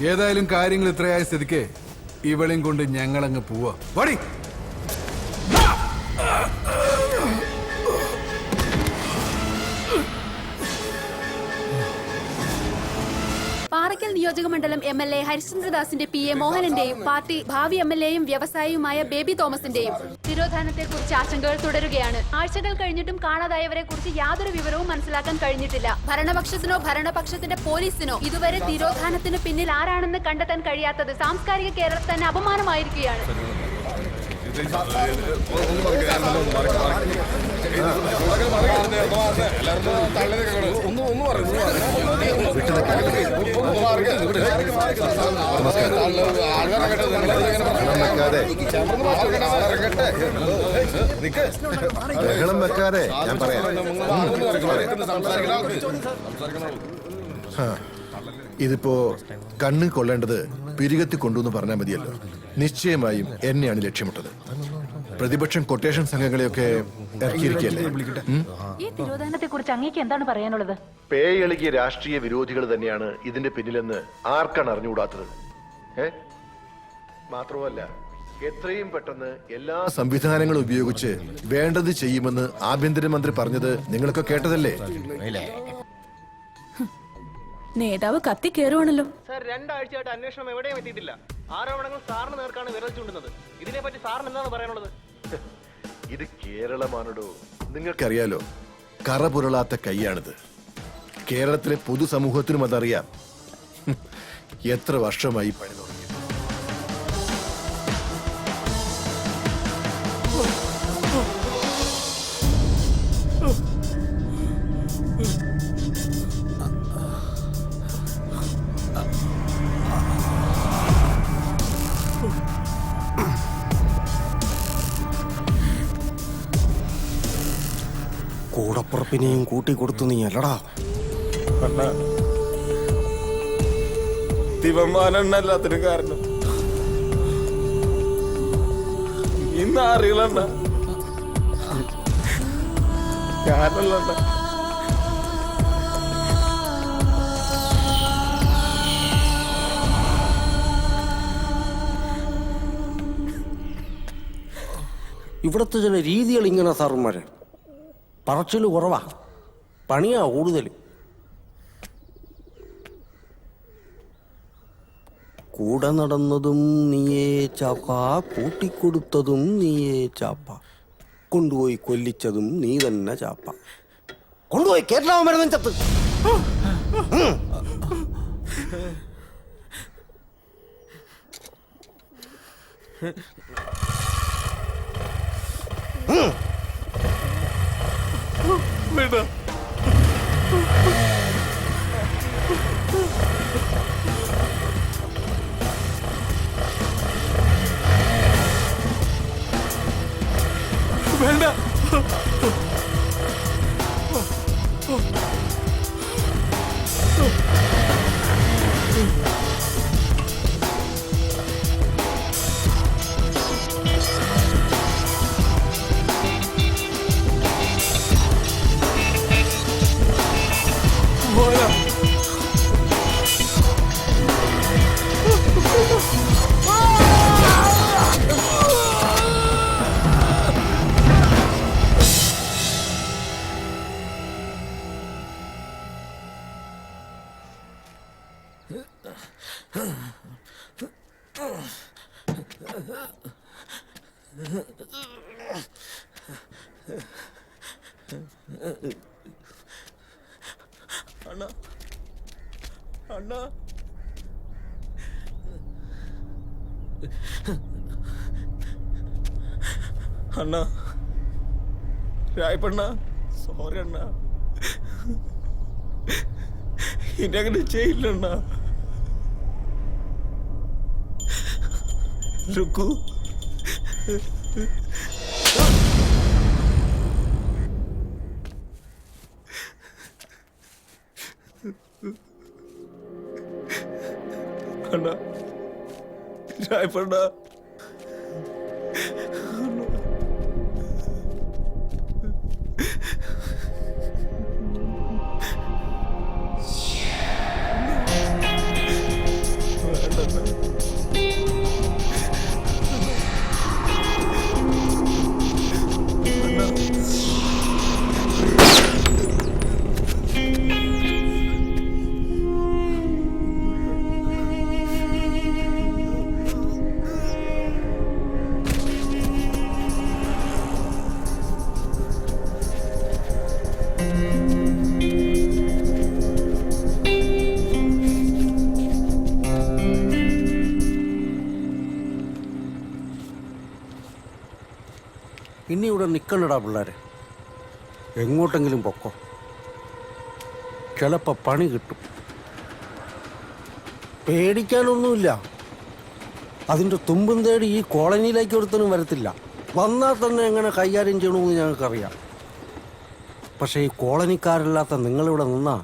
ഏതായാലും കാര്യങ്ങൾ ഇത്രയായ സ്ഥിതിക്ക് ഇവളെയും കൊണ്ട് ഞങ്ങളങ്ങ് പോവാ. ആറ്റിങ്ങൽ നിയോജക മണ്ഡലം MLA ഹരിശ്ചന്ദ്രദാസിന്റെ PA മോഹനന്റെയും പാർട്ടി ഭാവി MLAയും വ്യവസായിയുമായ ബേബി തോമസിന്റെയും തിരോധാനത്തെക്കുറിച്ച് ആശങ്കകൾ തുടരുകയാണ്. ആഴ്ചകൾ കഴിഞ്ഞിട്ടും കാണാതായവരെ കുറിച്ച് യാതൊരു വിവരവും മനസ്സിലാക്കാൻ കഴിഞ്ഞിട്ടില്ല. ഭരണപക്ഷത്തിനോ ഭരണപക്ഷത്തിന്റെ പോലീസിനോ ഇതുവരെ തിരോധാനത്തിന് പിന്നിൽ ആരാണെന്ന് കണ്ടെത്താൻ കഴിയാത്തത് സാംസ്കാരിക കേരളത്തിൽ തന്നെ അപമാനമായിരിക്കുകയാണ്. ബഹളം വെക്കാതെ ഞാൻ പറയാം. ഇതിപ്പോ കണ്ണ് കൊള്ളേണ്ടത് പിരികത്തി കൊണ്ടുവന്ന് പറഞ്ഞാൽ മതിയല്ലോ. നിശ്ചയമായും എന്നെയാണ് ലക്ഷ്യമിട്ടത്. പ്രതിപക്ഷം കൊട്ടേഷൻ സംഘങ്ങളെയൊക്കെ ഇറക്കിയിരിക്കല്ലേ. ഈ തിരോധാനത്തെ കുറിച്ച് അങ്ങേക്ക് എന്താണ് പറയാനുള്ളത്? പേയെളുകിയ രാഷ്ട്രീയ വിരോധികൾ തന്നെയാണ് ഇതിന്റെ പിന്നിലെന്ന് ആർക്കാണ് അറിഞ്ഞുകൂടാത്തത്? മാത്രമല്ല എത്രയും പെട്ടെന്ന് എല്ലാ സംവിധാനങ്ങളും ഉപയോഗിച്ച് വേണ്ടത് ചെയ്യുമെന്ന് ആഭ്യന്തരമന്ത്രി പറഞ്ഞത് നിങ്ങളൊക്കെ കേട്ടതല്ലേ? നേതാവ് കത്തി കയറുവാണല്ലോ. സാർ, 2 ആഴ്ചയായിട്ട് അന്വേഷണം എവിടെയും എത്തിയിട്ടില്ല. ആരോപണങ്ങൾ സാറിന് നേർക്കാണ് വിരൽ ചൂണ്ടുന്നത്. ഇതിനെപ്പറ്റി സാറിന് എന്താണ് പറയാനുള്ളത്? ഇത് കേരളമാണോ? നിങ്ങൾക്കറിയാലോ, കറ പുരളാത്ത കൈയാണിത്. കേരളത്തിലെ പൊതുസമൂഹത്തിനും അതറിയാം. എത്ര വർഷമായി പണി തുടങ്ങി. കൂടപ്പുറപ്പിനെയും കൂട്ടിക്കൊടുത്തു നീ അല്ലടാ. ദിവമാനെല്ലാത്തിനും കാരണം ഇന്ന് അറിയലണ്ട ഞാനല്ലണ്ട. ഇവിടുത്തെ ചില രീതികൾ ഇങ്ങനെ സാറുമാരെ പറച്ചില് കുറവാ, പണിയാ കൂടുതൽ. കൂടെ നടന്നതും നീയേ ചാപ്പ, കൂട്ടിക്കൊടുത്തതും നീയേ ചാപ്പ, കൊണ്ടുപോയി കൊല്ലിച്ചതും നീ തന്നെ ചാപ്പ, കൊണ്ടുപോയി കേരളാവ് മരുന്നും ചത്ത്. വേണ്ട, വേണ്ട. അണ്ണാ, അണ്ണാ, അണ്ണാ, രായപ്പണ്ണ, സോറി അണ്ണാ, ഇനി അങ്ങനെ ചെയ്യില്ലണ്ണ. രുക്കു, അണ്ണാ, രായപ്പണ്ണ, ഇനി ഇവിടെ നിൽക്കണ്ടടാ പിള്ളേരെ, എങ്ങോട്ടെങ്കിലും പൊക്കോ. ചിലപ്പോൾ പണി കിട്ടും. പേടിക്കാനൊന്നുമില്ല. അതിൻ്റെ തുമ്പും തേടി ഈ കോളനിയിലേക്ക് ഒരുത്തനും വരത്തില്ല. വന്നാൽ തന്നെ എങ്ങനെ കൈകാര്യം ചെയ്യണമെന്ന് ഞങ്ങൾക്കറിയാം. പക്ഷേ ഈ കോളനിക്കാരില്ലാത്ത നിങ്ങളിവിടെ നിന്നാൽ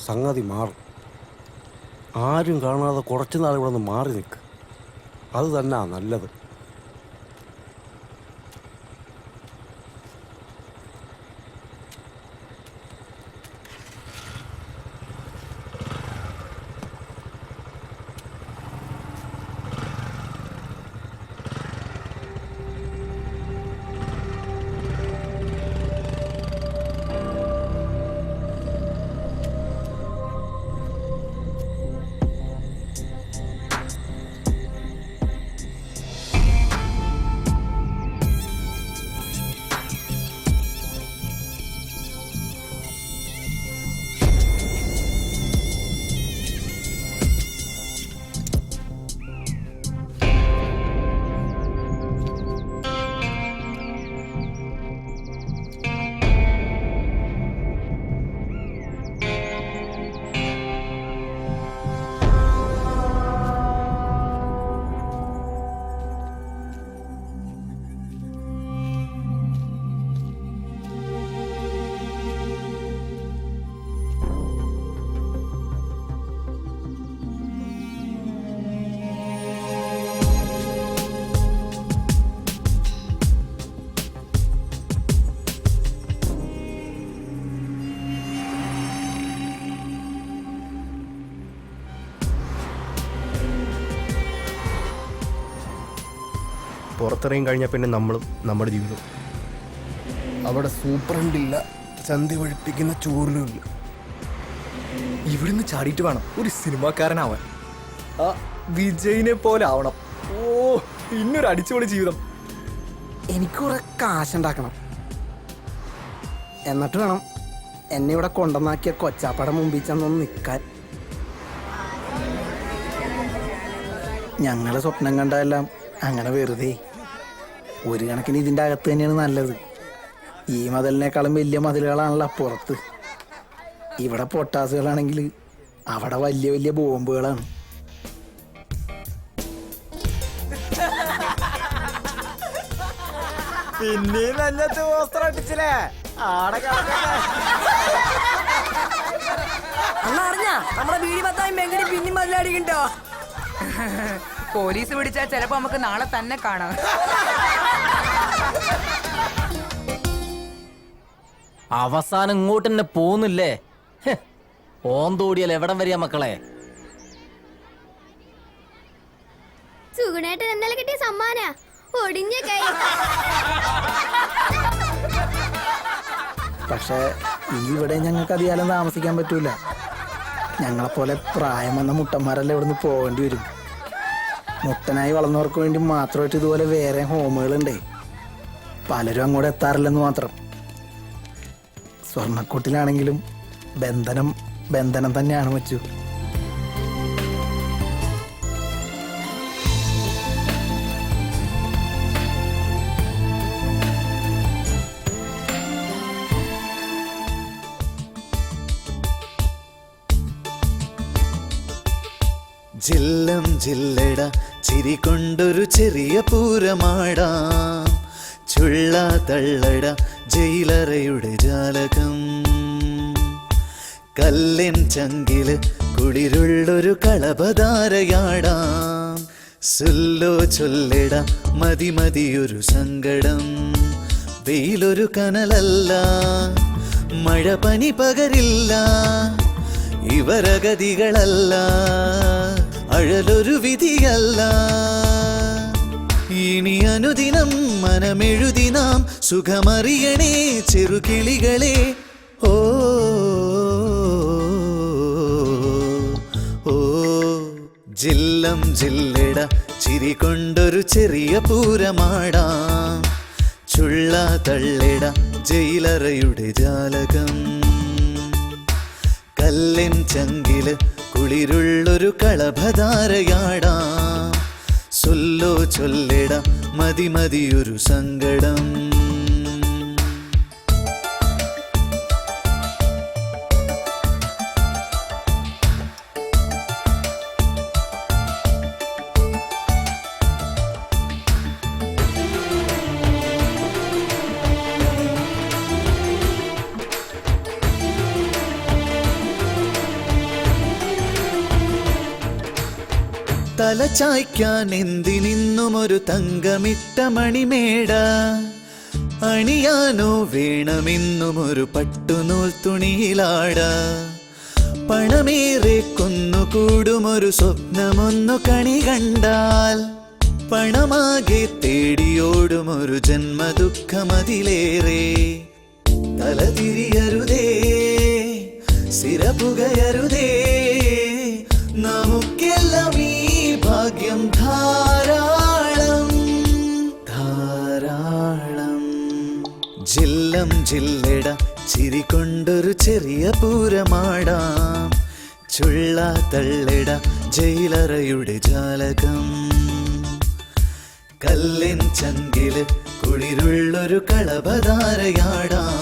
സംഗതി മാറും. ആരും കാണാതെ കുറച്ച് നാൾ ഇവിടെ നിന്ന് മാറി നിൽക്കുക. അത് തന്നെയാ നല്ലത്. പുറത്തിറങ്ങി കഴിഞ്ഞാൽ പിന്നെ നമ്മളും നമ്മുടെ ജീവിതം. അവിടെ സൂപ്രണ്ടില്ല, ചന്തി ഒഴിപ്പിക്കുന്ന ചോറിലുമില്ല. ഇവിടുന്ന് ചാടിയിട്ട് വേണം ഒരു സിനിമാക്കാരനാവാൻ. ആ വിജയിനെ പോലെ ആവണം. ഓ, ഇന്നൊരു അടിച്ചുപൊളി ജീവിതം. എനിക്ക് കുറെ കാശുണ്ടാക്കണം. എന്നിട്ട് വേണം എന്നെ ഇവിടെ കൊണ്ടുവന്നാക്കിയ കൊച്ചാപ്പയുടെ മുമ്പിൽ ചെന്നൊന്ന് നിൽക്കാൻ. ഞങ്ങളെ സ്വപ്നം കണ്ടതെല്ലാം അങ്ങനെ വെറുതെ. ഒരു കണക്കിന് ഇതിൻ്റെ അകത്ത് തന്നെയാണ് നല്ലത്. ഈ മതിലിനേക്കാളും വലിയ മതിലുകളാണല്ലോ അപ്പുറത്ത്. ഇവിടെ പൊട്ടാസുകളാണെങ്കിൽ അവിടെ വലിയ വലിയ ബോംബുകളാണ്. പിന്നെ നല്ലത് വസ്ത്രം അടിച്ചില്ലേ ആടെ അറിഞ്ഞ നമ്മുടെ വീടി പത്തായി മെങ്കടി പിന്നി മതിലടിക്കണ്ടോ? പോലീസ് പിടിച്ചാൽ ചിലപ്പോ നമുക്ക് നാളെ തന്നെ കാണാം. അവസാനം ഇങ്ങോട്ട് തന്നെ പോന്നില്ലേ? ഓന്തോടിയാൽ എവിടം വരിക മക്കളെ? സുഗുണേട്ടൻ ഇന്നലെ കിട്ടിയ സമ്മാന ഒടിഞ്ഞ കൈ. പക്ഷേ ഇവിടെ ഞങ്ങൾക്ക് അധികാലം താമസിക്കാൻ പറ്റൂല. ഞങ്ങളെപ്പോലെ പ്രായം വന്ന മുട്ടന്മാരെല്ലാം ഇവിടുന്ന് പോകേണ്ടി വരും. മുട്ടനായി വളർന്നവർക്ക് വേണ്ടി മാത്രമായിട്ട് ഇതുപോലെ വേറെ ഹോമുകളുണ്ടേ. പലരും അങ്ങോട്ട് എത്താറില്ലെന്ന് മാത്രം. സ്വർണ്ണക്കൂട്ടിലാണെങ്കിലും ബന്ധനം ബന്ധനം തന്നെയാണ് വെച്ചു. ജില്ലം ജില്ലട ചിരി കൊണ്ടൊരു ചെറിയ പൂരമാടാം. ചുള്ള തള്ളട ജയിലറയുടെ ജാലകം. കല്ലിൻ ചങ്കില് കുളിരുള്ളൊരു കളഭധാരയാടാം. സുല്ലോ ചൊല്ലിട മതി മതിയൊരു സങ്കടം. വെയിലൊരു കനലല്ല, മഴ പനി പകരില്ല. ഇവരഗതികളല്ല, അഴലൊരു വിധിയല്ല. ഇനി അനുദിനം മനമെഴുതി നാം സുഖമറിയണേ ചെറുകിളികളെ. ഓ ഓ ജില്ലം ജില്ലട ചിരി കൊണ്ടൊരു ചെറിയ പൂരമാടാം. ചുള്ള തള്ളിട ജയിലറയുടെ ജാലകം. കല്ലിൻ ചങ്കില് കുളിരുള്ളൊരു കളഭധാരയാടാം. സൊല്ലോ ചൊല്ലിട മതി മതിയൊരു സങ്കടം. തല ചായ്ക്കാൻ എന്തിനിന്നും ഒരു തങ്കമിട്ട മണിമേട, അണിയാനോ വേണമെന്നും ഒരു പട്ടുനൂൽ തുണിയിലാട, പണമേറെ കൊന്നുകൂടും ഒരു സ്വപ്നമൊന്നു കണി കണ്ടാൽ, പണമാകെ തേടിയോടും ഒരു ജന്മദുഃഖമതിലേറെ. തലതിരിയരുതേ, സിരപുകയരുതേ, നമുക്കെല്ലാം ഈ ഭാഗ്യം ധാരാളം ധാരാളം. ജില്ലം ജില്ലട ചിരി കൊണ്ടൊരു ചെറിയ പൂരമാടാം, ചുള്ള തള്ളിട ജയിലറയുടെ ജാലകം. കല്ലിൻ ചങ്കില് കുളിരുള്ളൊരു കളഭധാരയാടാം,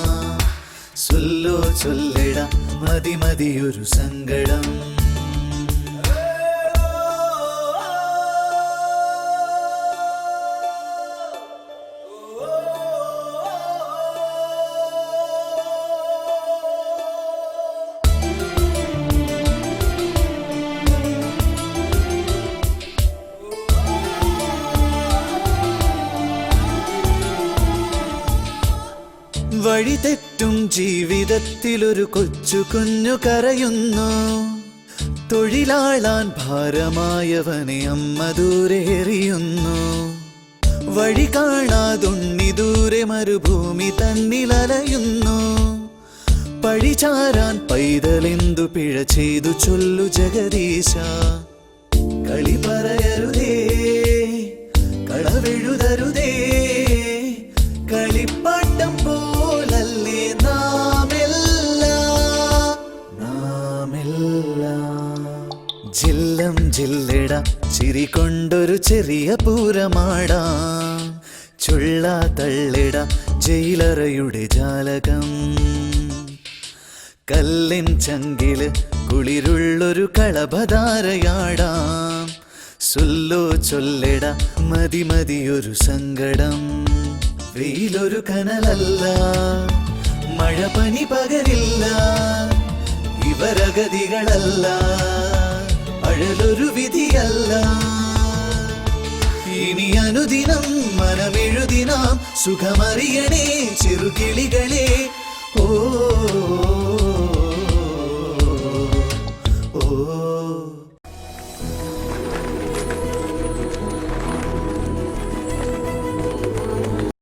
സുല്ലോ ചൊല്ലിട മതി മതിയൊരു സങ്കടം. വഴി തെറ്റും ജീവിതത്തിലൊരു കൊച്ചു കുഞ്ഞു കരയുന്നു, തൊഴിലാളാൻ ഭാരമായവനെ അമ്മ ദൂരെ എറിയുന്നു. വഴി കാണാതുണ്ണി ദൂരെ മരുഭൂമി തന്നിലലയുന്നു, പഴിചാരാൻ പൈതലെന്തു പിഴ ചെയ്തു ചൊല്ലു ജഗദീശ. കളി പറയരുതേ, കളവെഴുതരുതേ, കളിപ്പാട്ടം പോലല്ലേ നാമെല്ലാം. ജില്ലം ജില്ലട ചിരി കൊണ്ടൊരു ചെറിയ പൂരമാടാം, ചുള്ള തള്ളിട ജയിലറയുടെ ജാലകം. കല്ലിൻ ചങ്കില് കുളിരുള്ളൊരു കളഭധാരയാടാം, സുല്ലോ ചൊല്ലിട മതി മതിയൊരു സങ്കടം. വെയിലൊരു കനലല്ല, മഴ പനി പകരില്ല, ഇവരഗതികളല്ല, അഴലൊരു വിധിയല്ല. ഇനി അനുദിനം മനമെഴുതിനാം സുഖമറിയണേ ചെറുകി